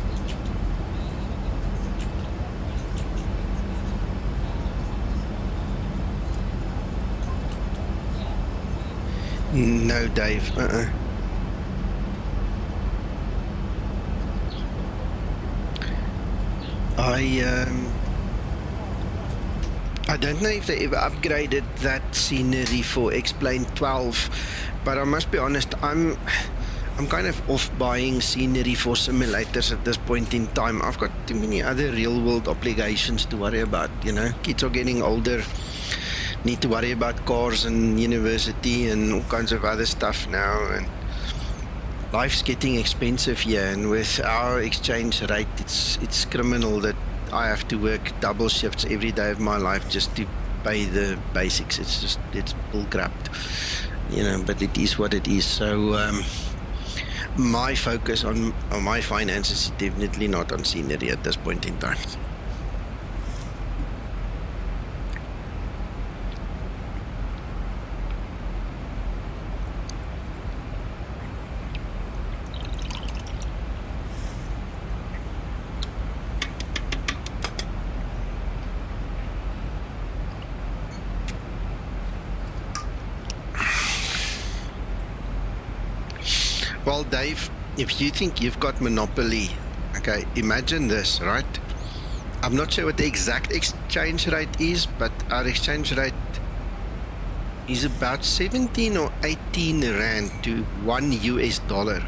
No, Dave. I don't know if they ever upgraded that scenery for X-Plane 12, but I must be honest, I'm kind of off buying scenery for simulators at this point in time. I've got too many other real-world obligations to worry about, you know. Kids are getting older, need to worry about cars and university and all kinds of other stuff now, and life's getting expensive here, and with our exchange rate, it's criminal that I have to work double shifts every day of my life just to pay the basics. It's bull crap, you know, but it is what it is. So my focus on my finances is definitely not on scenery at this point in time. Well, Dave, if you think you've got monopoly, okay, imagine this, right? I'm not sure what the exact exchange rate is, but our exchange rate is about 17 or 18 rand to $1.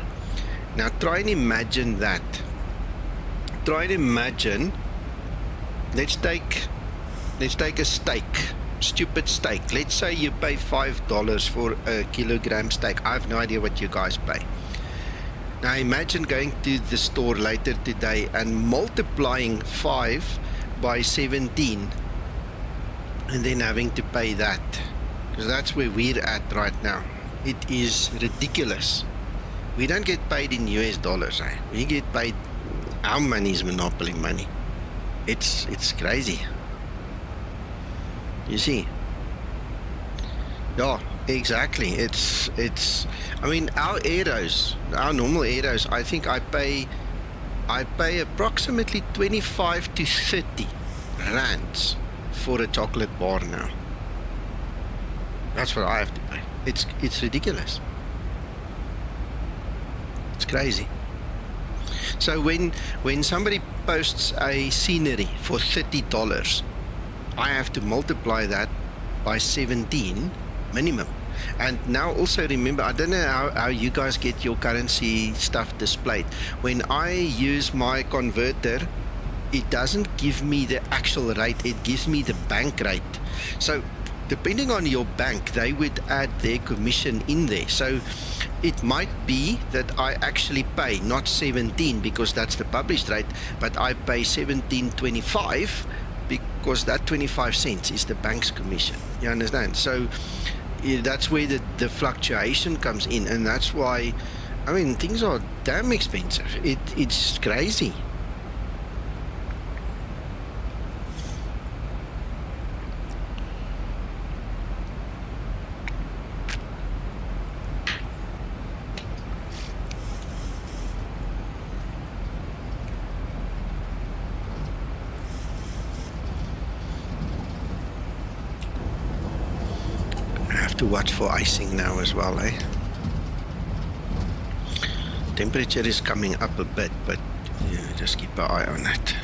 Now try and imagine that. Try and imagine, let's take a steak, stupid steak. Let's say you pay $5 for a kilogram steak. I have no idea what you guys pay. Now imagine going to the store later today and multiplying 5 by 17 and then having to pay that, because that's where we're at right now. It is ridiculous. We don't get paid in US dollars, eh? We get paid, our money is monopoly money. It's crazy. You see? Yeah, exactly. It's I mean, our arrows, our normal arrows, I think I pay approximately 25 to 30 rands for a chocolate bar now. That's what I have to pay. It's ridiculous. It's crazy. So when somebody posts a scenery for $30, I have to multiply that by 17 minimum. And now also remember, I don't know how you guys get your currency stuff displayed. When I use my converter, it doesn't give me the actual rate, it gives me the bank rate. So depending on your bank, they would add their commission in there. So it might be that I actually pay not 17 because that's the published rate, but I pay 17.25 because that 25 cents is the bank's commission. You understand? So that's where the fluctuation comes in, and that's why, I mean, things are damn expensive. It's crazy. have to watch for icing now as well, eh? Temperature is coming up a bit, but yeah, just keep an eye on it.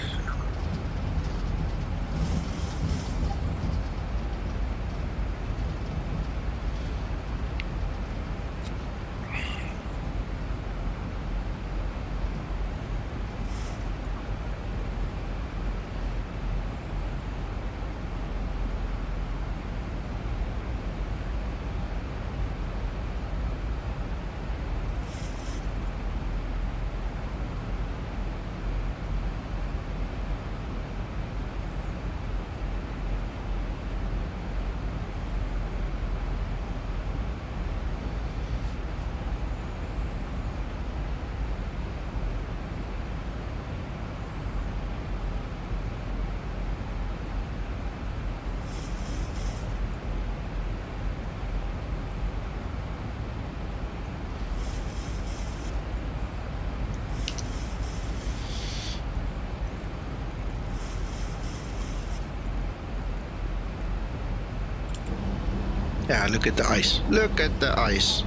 Yeah, look at the ice. Look at the ice.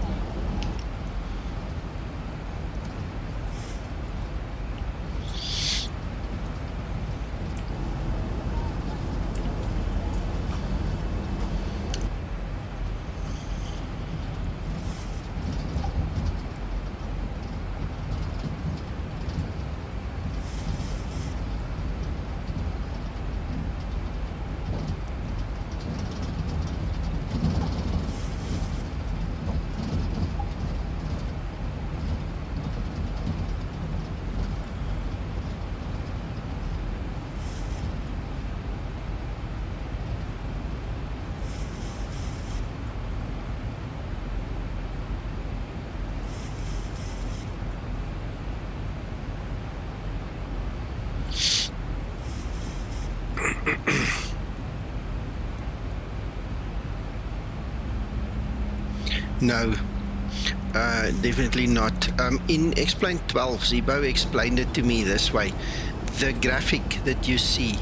No, definitely not. In Explain 12, Zibo explained it to me this way. The graphic that you see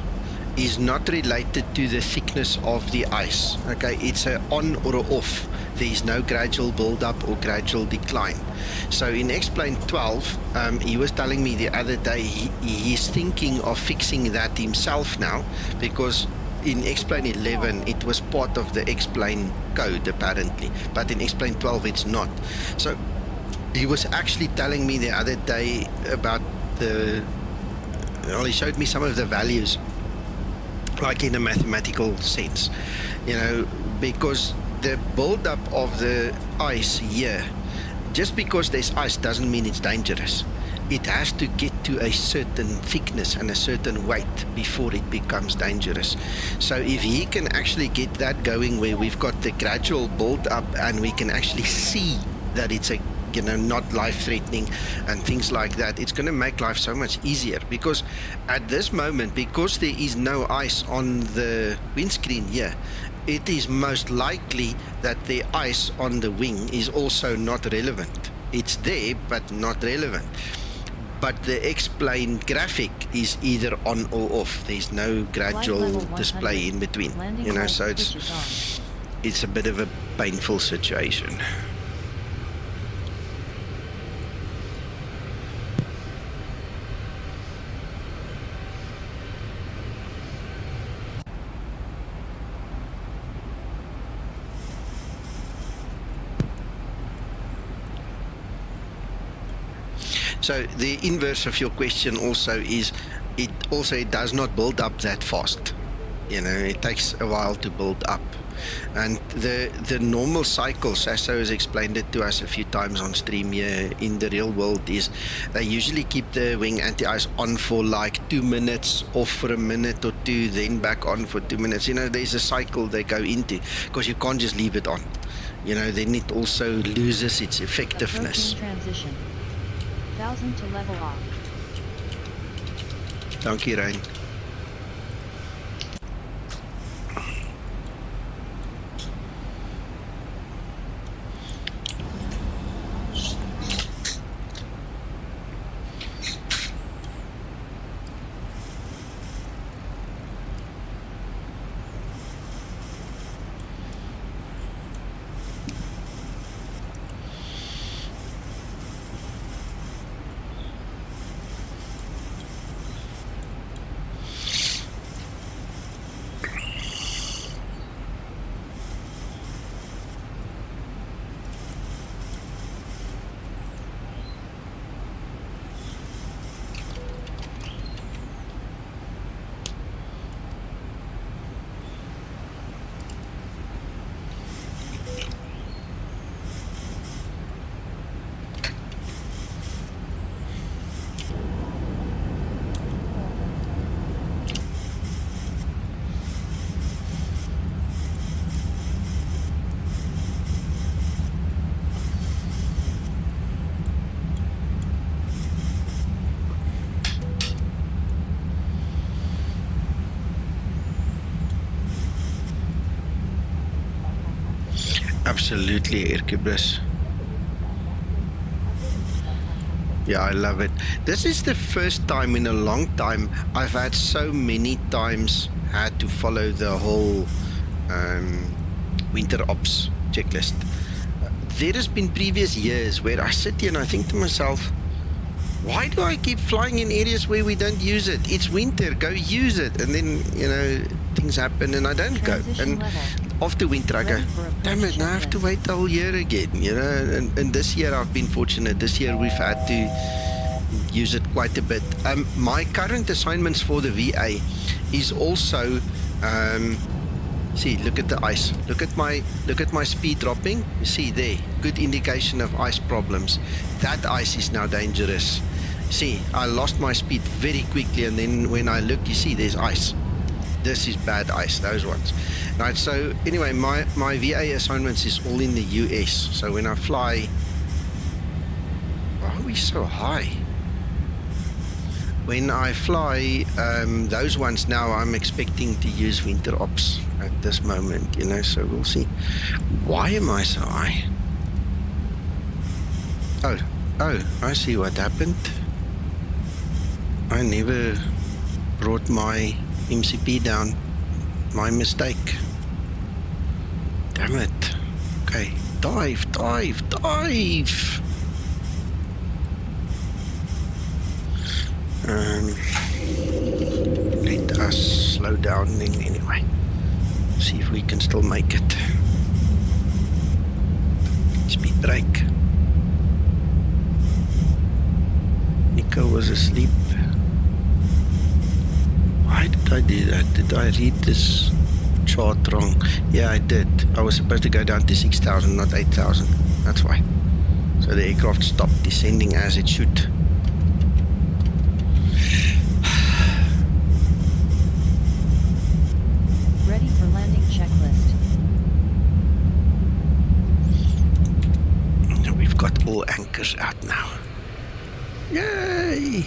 is not related to the thickness of the ice. Okay, it's a on or a off. There is no gradual build-up or gradual decline. So in Explain 12, he was telling me the other day he's thinking of fixing that himself now, because in Explain 11 it was part of the Explain code apparently, but in Explain 12 it's not. So he was actually telling me the other day about he showed me some of the values, like in a mathematical sense, because the build-up of the ice here, just because there's ice doesn't mean it's dangerous. It has to get to a certain thickness and a certain weight before it becomes dangerous. So if he can actually get that going where we've got the gradual build-up and we can actually see that it's not life-threatening and things like that, it's going to make life so much easier. Because at this moment, because there is no ice on the windscreen here, it is most likely that the ice on the wing is also not relevant. It's there, but not relevant. But the Explain graphic is either on or off. There's no gradual display in between. So it's a bit of a painful situation. So the inverse of your question also is, it does not build up that fast. It takes a while to build up. And the normal cycle, Sasso has explained it to us a few times on stream here in the real world, is they usually keep the wing anti-ice on for like 2 minutes, off for a minute or two, then back on for 2 minutes. There's a cycle they go into, because you can't just leave it on. Then it also loses its effectiveness. Transition. 1000 to level off. Dankie, Rein. Absolutely, Irkibus. Yeah, I love it. This is the first time in a long time I've had so many times had to follow the whole winter ops checklist. There has been previous years where I sit here and I think to myself, why do I keep flying in areas where we don't use it? It's winter, go use it. And then, you know, things happen and I don't go. And after winter I go, damn it, now I have to wait the whole year again, you know. And this year I've been fortunate. This year we've had to use it quite a bit. My current assignments for the VA is also, see, look at the ice. Look at my speed dropping. You see there, good indication of ice problems. That ice is now dangerous. See, I lost my speed very quickly, and then when I look, you see there's ice. This is bad ice, those ones. Right, so anyway, my VA assignments is all in the US. So when I fly, why are we so high? When I fly those ones now, I'm expecting to use winter ops at this moment, you know, so we'll see. Why am I so high? Oh, I see what happened. I never brought my MCP down. My mistake. Damn it. Okay, dive. Let us slow down then anyway. See if we can still make it. Speed brake. Nico was asleep. Why did I do that? Did I read this chart wrong? Yeah, I did. I was supposed to go down to 6,000, not 8,000. That's why. So the aircraft stopped descending as it should. Ready for landing checklist. We've got all anchors out now. Yay!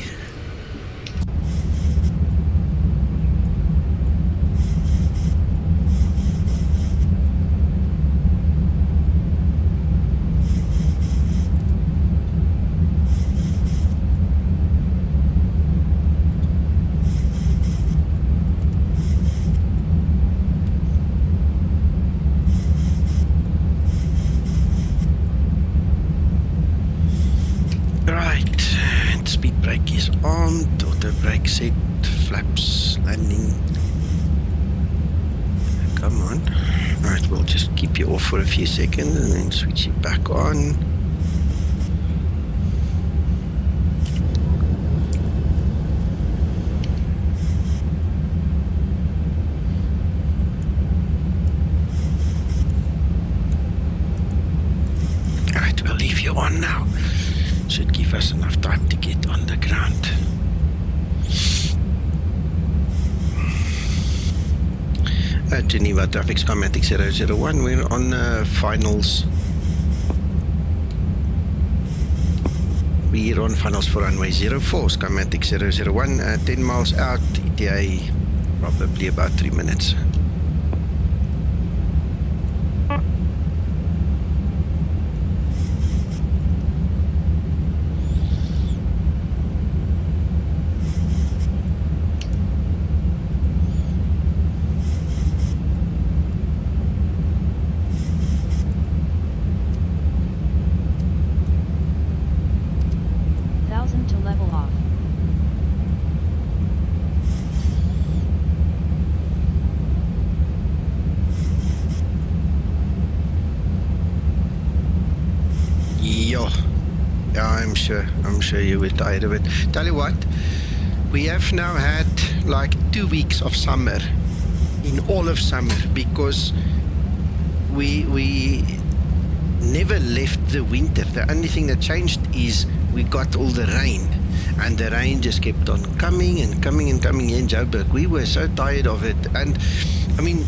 Brake set, flaps, landing. Come on. Right, we'll just keep you off for a few seconds and then switch it back on. Right, we'll leave you on now. Should give us enough time to get on the ground. Geneva traffic schematic 001, we're on finals. We're on finals for runway 04, schematic 001, 10 miles out, ETA probably about 3 minutes. I'm sure you were tired of it. Tell you what, we have now had like 2 weeks of summer, in all of summer, because we never left the winter. The only thing that changed is we got all the rain, and the rain just kept on coming and coming and coming here in Joburg. We were so tired of it, and I mean,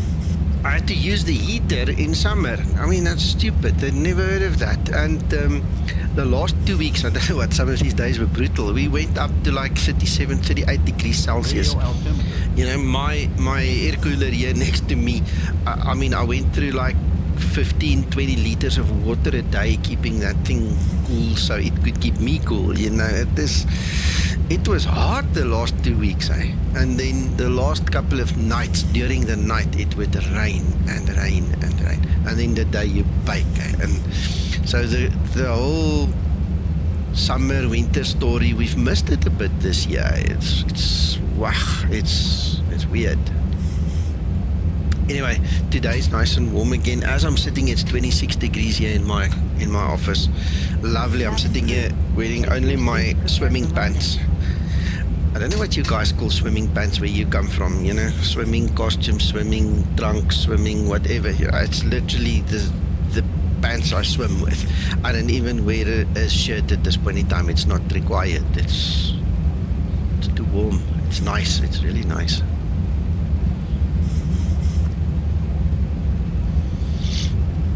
I had to use the heater in summer. I mean, that's stupid. I never heard of that. And the last 2 weeks, I don't know what, some of these days were brutal. We went up to like 37, 38 degrees Celsius. You know, my air cooler here next to me, I mean, I went through like 15, 20 liters of water a day, keeping that thing cool so it could keep me cool. You know, it was hard the last 2 weeks, eh? And then the last couple of nights, during the night, it would rain and rain and rain. And then the day you bake, eh? And so the whole summer winter story, we've missed it a bit this year. It's weird. Anyway, today's nice and warm again. As I'm sitting, it's 26 degrees here in my office. Lovely. I'm sitting here wearing only my swimming pants. I don't know what you guys call swimming pants where you come from, you know, swimming costume, swimming trunks, swimming whatever. It's literally the pants I swim with. I don't even wear a shirt at this point in time. It's not required. It's too warm. It's nice. It's really nice.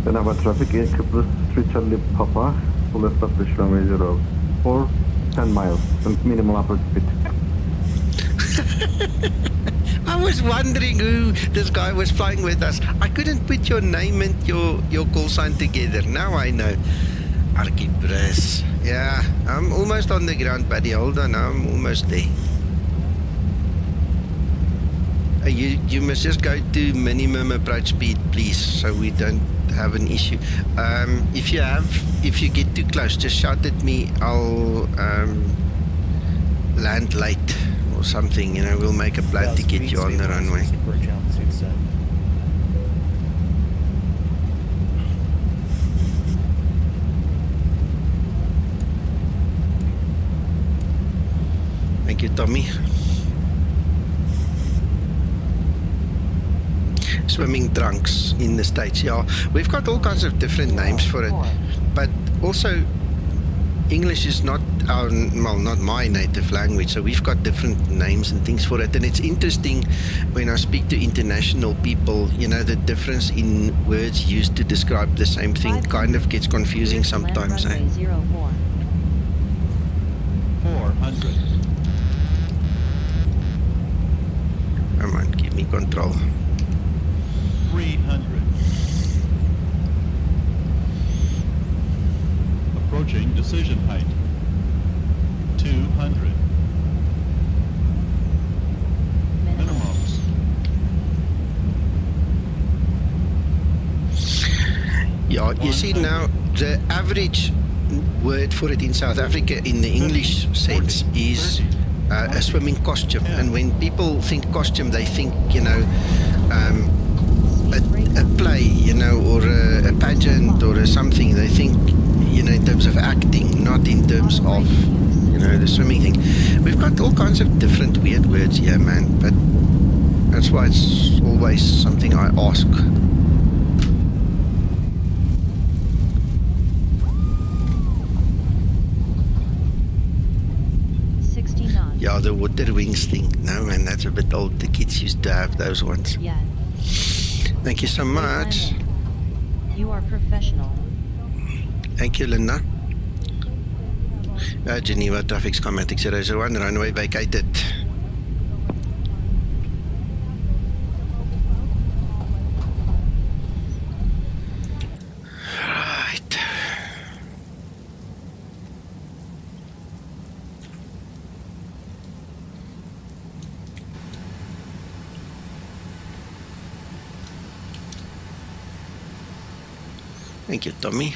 Then our traffic is Cyprus Street Charlie Papa, full established runway 04, 10 miles, and minimal approach speed. I was wondering who this guy was flying with us. I couldn't put your name and your call sign together. Now I know. Archibras. Yeah, I'm almost on the ground, buddy. Hold on, I'm almost there. You must just go to minimum approach speed, please, so we don't have an issue. If you get too close, just shout at me. I'll land late or something. You know, we'll make a plan to get you on the runway. Thank you, Tommy. Swimming trunks in the States, yeah. We've got all kinds of different names for it, but also English is not not my native language, so we've got different names and things for it. And it's interesting when I speak to international people, you know, the difference in words used to describe the same thing kind of gets confusing sometimes, eh? 400. Come on, give me control. 300. Approaching decision height. 200. Minimums. Yeah, you see now, the average word for it in South Africa in the English sense is a swimming costume. And when people think costume, they think, you know, a play, you know, or a pageant or something. They think, you know, in terms of acting, not in terms of, you know, the swimming thing. We've got all kinds of different weird words here, man, but that's why it's always something I ask. Yeah, the water wings thing. No, man, that's a bit old. The kids used to have those ones. Yeah. Thank you so much. You are professional. Thank you, Linda. Geneva traffic schematic 001, runway vacated. Right. Thank you, Tommy.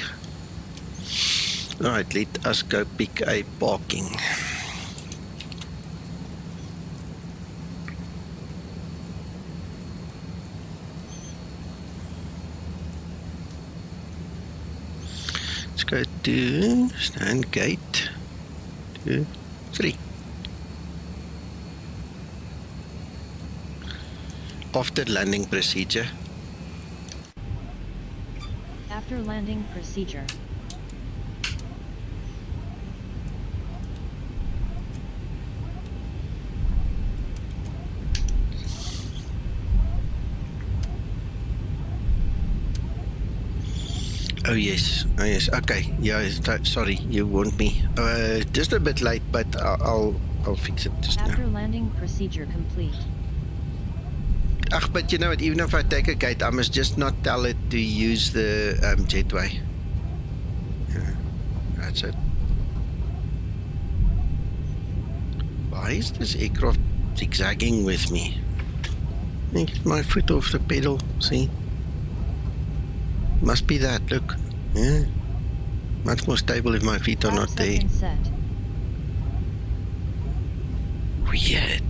Right, let us go pick a parking. Let's go to stand gate 2, 3. After landing procedure. After landing procedure. Oh yes, okay, yeah, sorry, you warned me. Just a bit late, but I'll fix it just now. After landing procedure complete. But you know what? Even if I take a gate, I must just not tell it to use the jetway. Yeah, that's it. Why is this aircraft zigzagging with me? I get my foot off the pedal. See? Must be that. Look. Yeah. Much more stable if my feet are 5 not there. seconds set. Weird.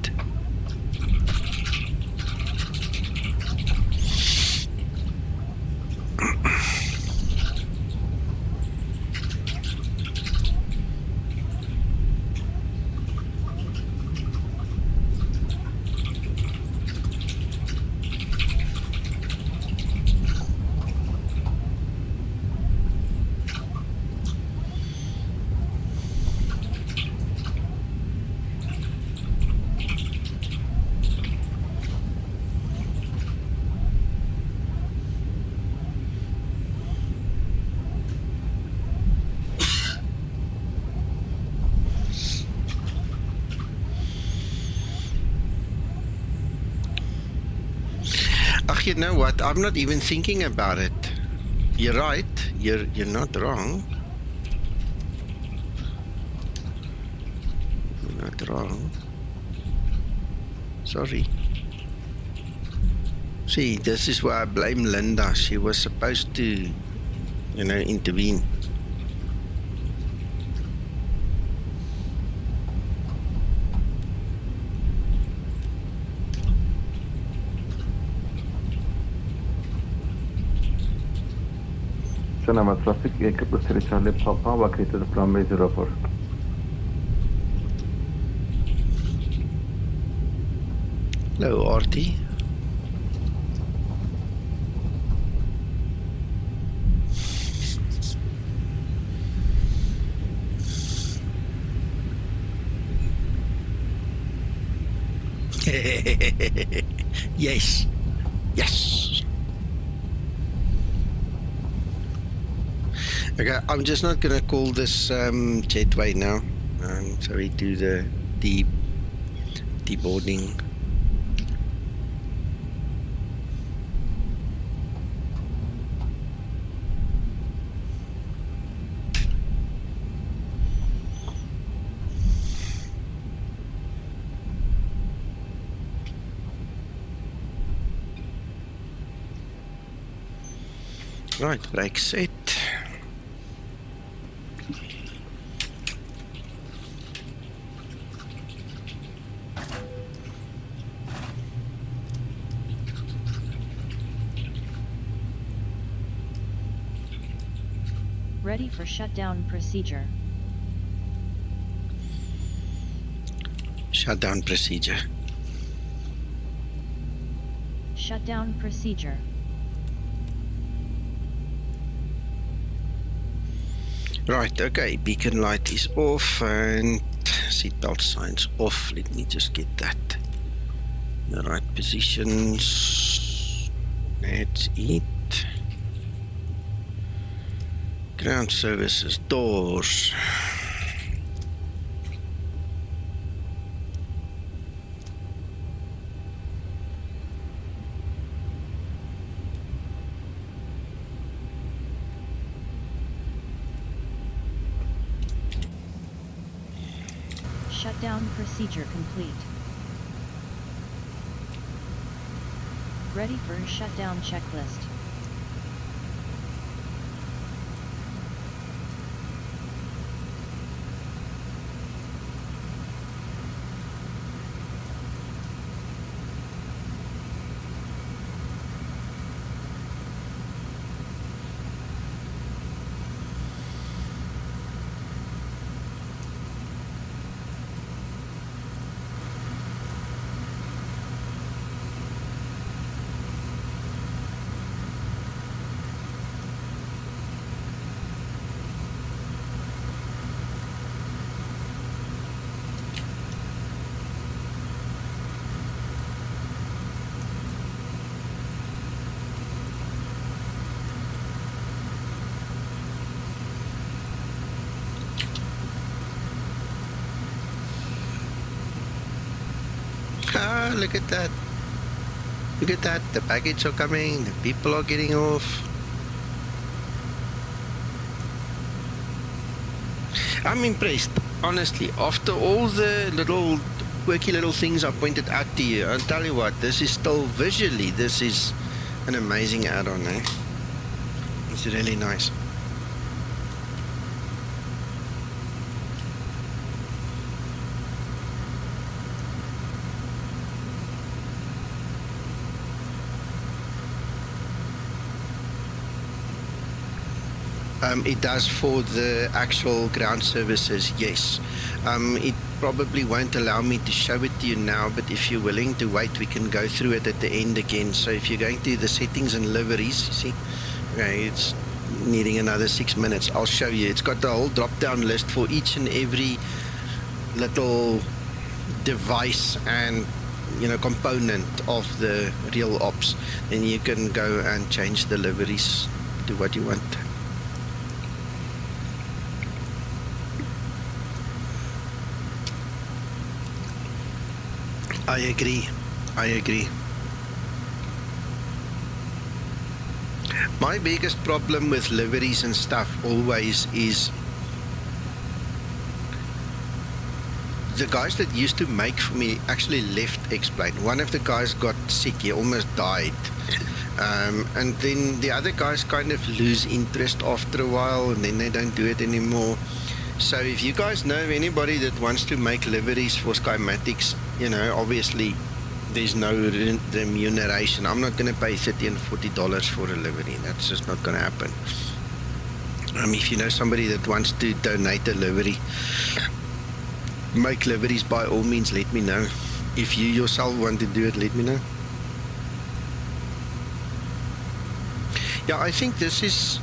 You know what? I'm not even thinking about it. You're right. You're not wrong. You're not wrong. Sorry. See, this is why I blame Linda. She was supposed to, intervene. Geneva traffic, Kıbrıs Charlie Papa, vacated runway 04. Hello, Artie. Yes. Yes. Okay, I'm just not going to call this Jetway now. So we do the deboarding. Right, brake set. Ready for shutdown procedure. Shutdown procedure. Shutdown procedure. Right, okay, beacon light is off and seatbelt signs off. Let me just get that in the right positions. That's it. Ground services doors. Shutdown procedure complete. Ready for shutdown checklist. Ah, look at that. Look at that, the baggage are coming, the people are getting off. I'm impressed, honestly. After all the little quirky little things I pointed out to you, I'll tell you what, this is still visually, this is an amazing add-on, eh? It's really nice. It does for the actual ground services, yes. It probably won't allow me to show it to you now, but if you're willing to wait, we can go through it at the end again. So if you're going to the settings and liveries, you see, okay, it's needing another 6 minutes. I'll show you. It's got the whole drop-down list for each and every little device and component of the real ops. Then you can go and change the liveries to what you want. I agree. My biggest problem with liveries and stuff always is the guys that used to make for me actually left X-Plane. One of the guys got sick, he almost died. And then the other guys kind of lose interest after a while, and then they don't do it anymore. So if you guys know of anybody that wants to make liveries for Skymatics, obviously there's no remuneration. I'm not going to pay $30 and $40 for a livery. That's just not going to happen. If you know somebody that wants to donate a livery, make liveries, by all means, let me know. If you yourself want to do it, let me know. Yeah, I think this is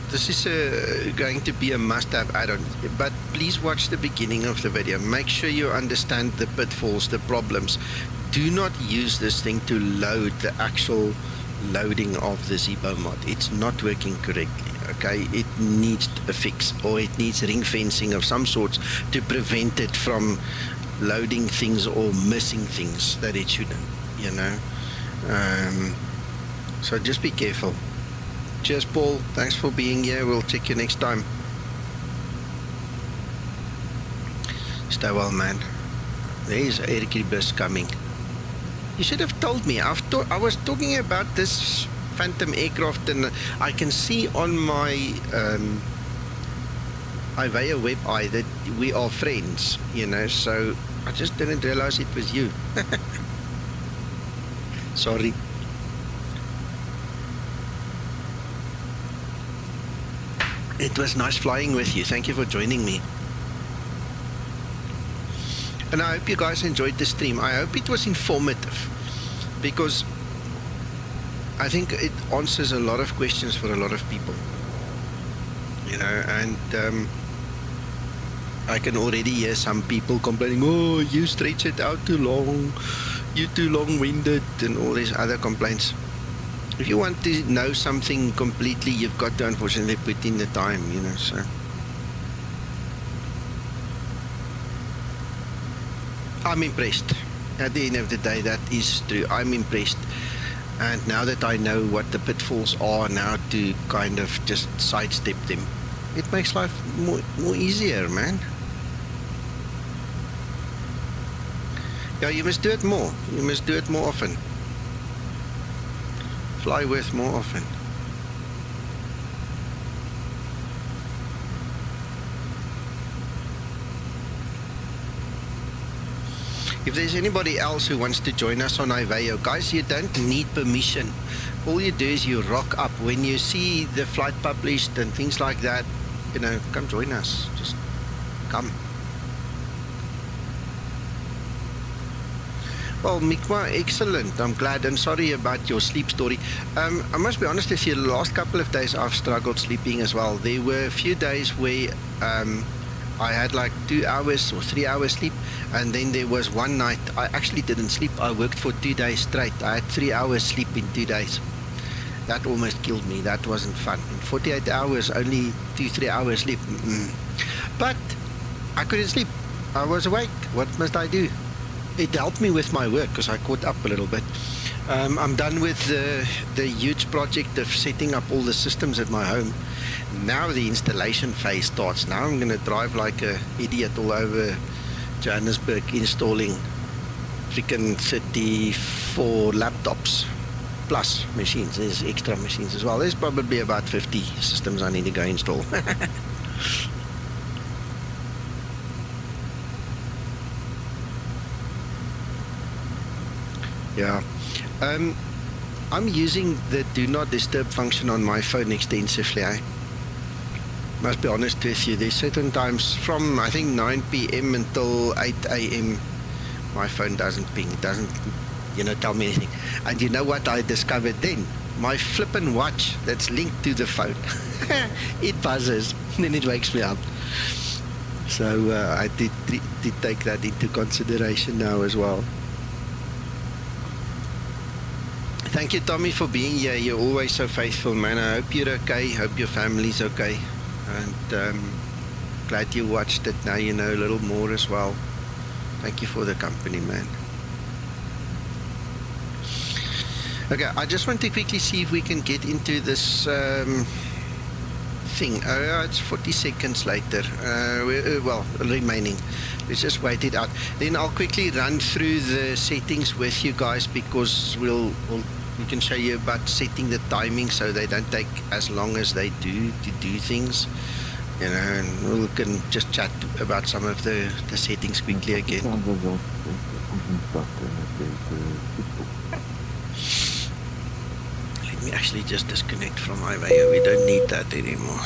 going to be a must-have add-on, but please watch the beginning of the video. Make sure you understand the pitfalls, the problems. Do not use this thing to load the actual loading of the Zibomod. It's not working correctly, okay? It needs a fix, or it needs ring fencing of some sorts to prevent it from loading things or missing things that it shouldn't, so just be careful. Cheers, Paul. Thanks for being here. We'll check you next time. Stay well, man. There is a air bus coming. You should have told me. I was talking about this Phantom aircraft, and I can see on my Ivea web eye that we are friends, so I just didn't realize it was you. Sorry. It was nice flying with you. Thank you for joining me. And I hope you guys enjoyed the stream. I hope it was informative, because I think it answers a lot of questions for a lot of people. And I can already hear some people complaining, oh, you stretch it out too long, you're too long-winded, and all these other complaints. If you want to know something completely, you've got to unfortunately put in the time, so. I'm impressed. At the end of the day, that is true. I'm impressed. And now that I know what the pitfalls are, now to kind of just sidestep them, it makes life more easier, man. Yeah, you must do it more. You must do it more often. Fly with more often. If there's anybody else who wants to join us on Iveo, guys, you don't need permission. All you do is you rock up. When you see the flight published and things like that, come join us. Just come. Well, Mikma, excellent. I'm glad. I'm sorry about your sleep story. I must be honest with you, the last couple of days I've struggled sleeping as well. There were a few days where I had like 2 hours or 3 hours sleep, and then there was one night I actually didn't sleep. I worked for 2 days straight. I had 3 hours sleep in 2 days. That almost killed me. That wasn't fun. In 48 hours, only 2-3 hours sleep. But I couldn't sleep. I was awake. What must I do? It helped me with my work because I caught up a little bit. I'm done with the huge project of setting up all the systems at my home. Now the installation phase starts. Now I'm going to drive like a idiot all over Johannesburg installing freaking 34 laptops plus machines. There's extra machines as well. There's probably about 50 systems I need to go install. Yeah. I'm using the do not disturb function on my phone extensively. I must be honest with you. There's certain times from I think 9 p.m. until 8 a.m. my phone doesn't ping, doesn't tell me anything. And you know what I discovered then? My flippin' watch that's linked to the phone. It buzzes, then it wakes me up. So I did take that into consideration now as well. Thank you, Tommy, for being here. You're always so faithful, man. I hope you're okay. Hope your family's okay. And glad you watched it. Now you know a little more as well. Thank you for the company, man. Okay, I just want to quickly see if we can get into this thing. It's 40 seconds later. Well, remaining. Let's just wait it out. Then I'll quickly run through the settings with you guys, because we can show you about setting the timing so they don't take as long as they do to do things. And we can just chat about some of the settings quickly again. Let me actually just disconnect from my radio. We don't need that anymore.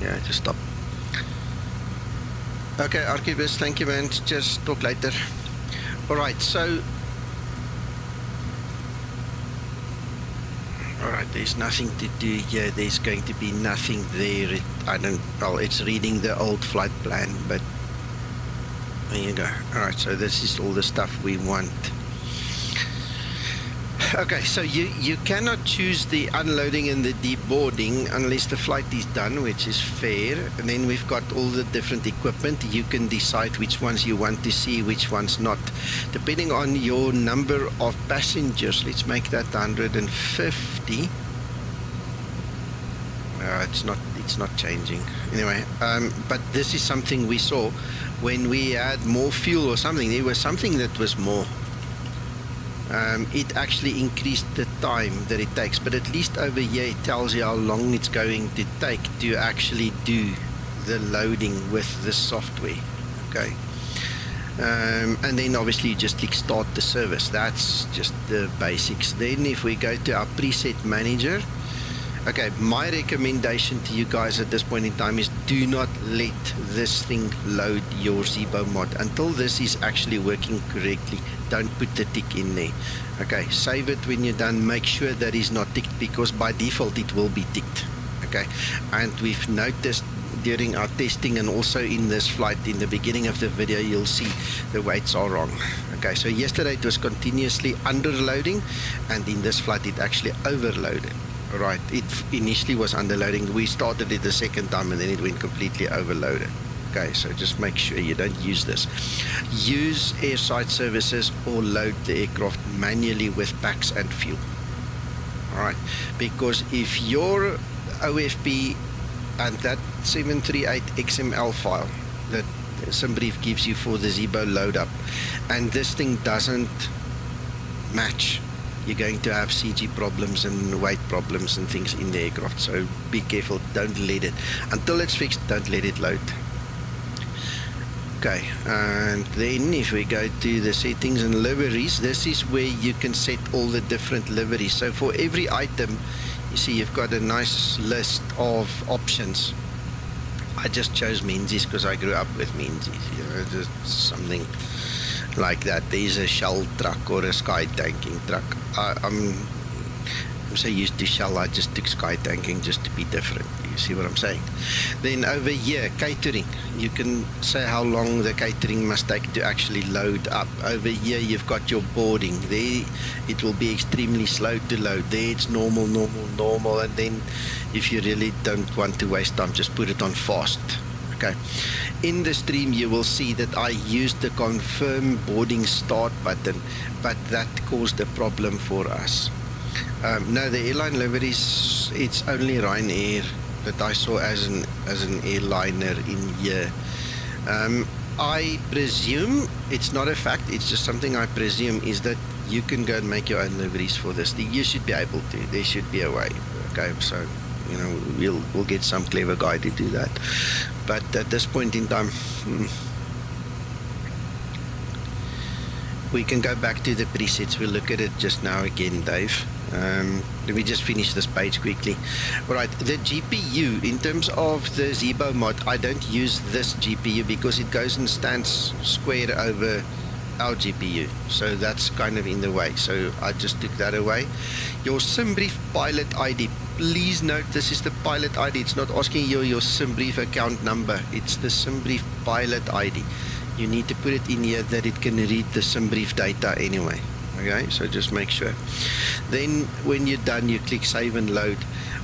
Yeah, just stop. Okay, Archivist, thank you, man. Just talk later. Alright, so... Alright, there's nothing to do here. There's going to be nothing there. It's reading the old flight plan, but... There you go. Alright, so this is all the stuff we want. Okay, so you cannot choose the unloading and the deboarding unless the flight is done, which is fair. And then we've got all the different equipment. You can decide which ones you want to see, which ones not. Depending on your number of passengers, let's make that 150. It's not changing. Anyway, but this is something we saw when we had more fuel or something. There was something that was more. It actually increased the time that it takes, but at least over here it tells you how long it's going to take to actually do the loading with the software. Okay, and then obviously you just click start the service. That's just the basics. Then if we go to our preset manager, okay, my recommendation to you guys at this point in time is do not let this thing load your Zibomod until this is actually working correctly. Don't put the tick in there. Okay, save it when you're done. Make sure that is not ticked, because by default it will be ticked. Okay, and we've noticed during our testing and also in this flight, in the beginning of the video, you'll see the weights are wrong. Okay, so yesterday it was continuously underloading, and in this flight it actually overloaded. Right, it initially was underloading. We started it the second time and then it went completely overloaded. Okay, so just make sure you don't use this. Use airside services or load the aircraft manually with packs and fuel. Alright, because if your OFP and that 738 XML file that SimBrief gives you for the Zibo load up, and this thing doesn't match, you're going to have CG problems and weight problems and things in the aircraft. So be careful, don't let it, until it's fixed, don't let it load. Okay, and then if we go to the settings and liveries, this is where you can set all the different liveries. So for every item, you see you've got a nice list of options. I just chose Menzies because I grew up with Menzies, just something like that. There's a Shell truck or a Sky tanking truck. I'm so used to Shell, I just took Sky tanking just to be different. You see what I'm saying? Then over here, catering. You can say how long the catering must take to actually load up. Over here, you've got your boarding. There, it will be extremely slow to load. There, it's normal. And then if you really don't want to waste time, just put it on fast. Okay. In the stream, you will see that I used the confirm boarding start button, but that caused a problem for us. No, the airline liveries, it's only Ryanair that I saw as an airliner in here. I presume, it's not a fact, it's just something I presume, is that you can go and make your own liveries for this. You should be able to. There should be a way. Okay, so you know we'll get some clever guy to do that. But at this point in time, we can go back to the presets. We'll look at it just now again, Dave. Let me just finish this page quickly. Right, the GPU, in terms of the Zibomod, I don't use this GPU because it goes and stands square over our GPU. So that's kind of in the way. So I just took that away. Your SimBrief pilot ID. Please note this is the pilot ID. It's not asking you your SimBrief account number. It's the SimBrief pilot ID. You need to put it in here that it can read the SimBrief data anyway. Okay, so just make sure. Then when you're done, you click save and load.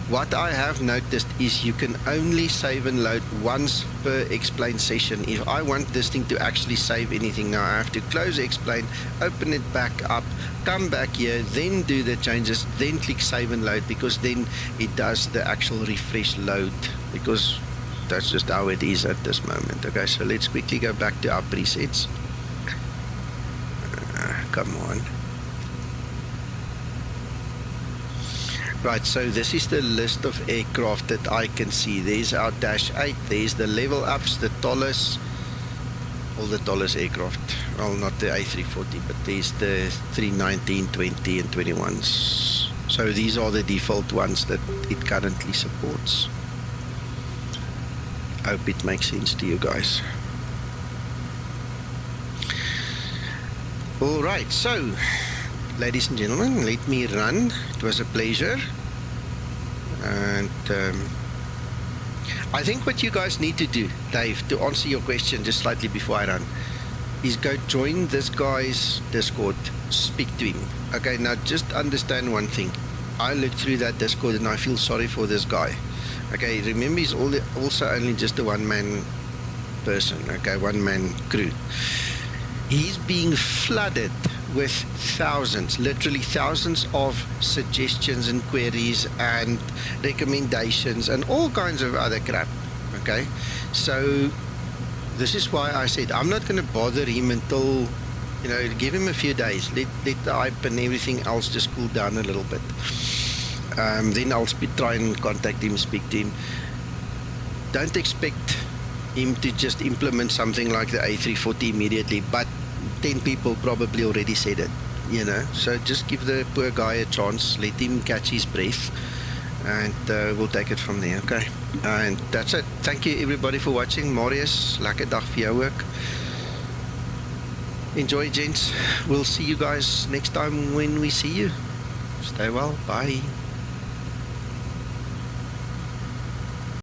What I have noticed is you can only save and load once per explain session. If I want this thing to actually save anything now, I have to close explain, open it back up, come back here, then do the changes, then click save and load, because then it does the actual refresh load, because that's just how it is at this moment. Okay, so let's quickly go back to our presets. Come on. Right, so this is the list of aircraft that I can see. There's our Dash 8, there's the level ups, the tallest, all the tallest aircraft. Well, not the A340, but there's the 319, 20 and 21s. So these are the default ones that it currently supports. I hope it makes sense to you guys. All right, so ladies and gentlemen, let me run. It was a pleasure. And I think what you guys need to do, Dave, to answer your question just slightly before I run, is go join this guy's Discord, speak to him. Okay, now just understand one thing. I looked through that Discord and I feel sorry for this guy. Okay, remember he's also only just a one-man person, okay, one-man crew. He's being flooded with thousands, literally thousands of suggestions and queries and recommendations and all kinds of other crap. Okay, so this is why I said I'm not going to bother him until, you know, give him a few days, let the hype and everything else just cool down a little bit. Then I'll try and contact him, speak to him. Don't expect him to just implement something like the A340 immediately, but 10 people probably already said it, you know, so just give the poor guy a chance, let him catch his breath, and we'll take it from there. Okay, and that's it. Thank you everybody for watching. Marius, lekker dag vir jou ook. Enjoy, gents. We'll see you guys next time when we see you. Stay well. Bye.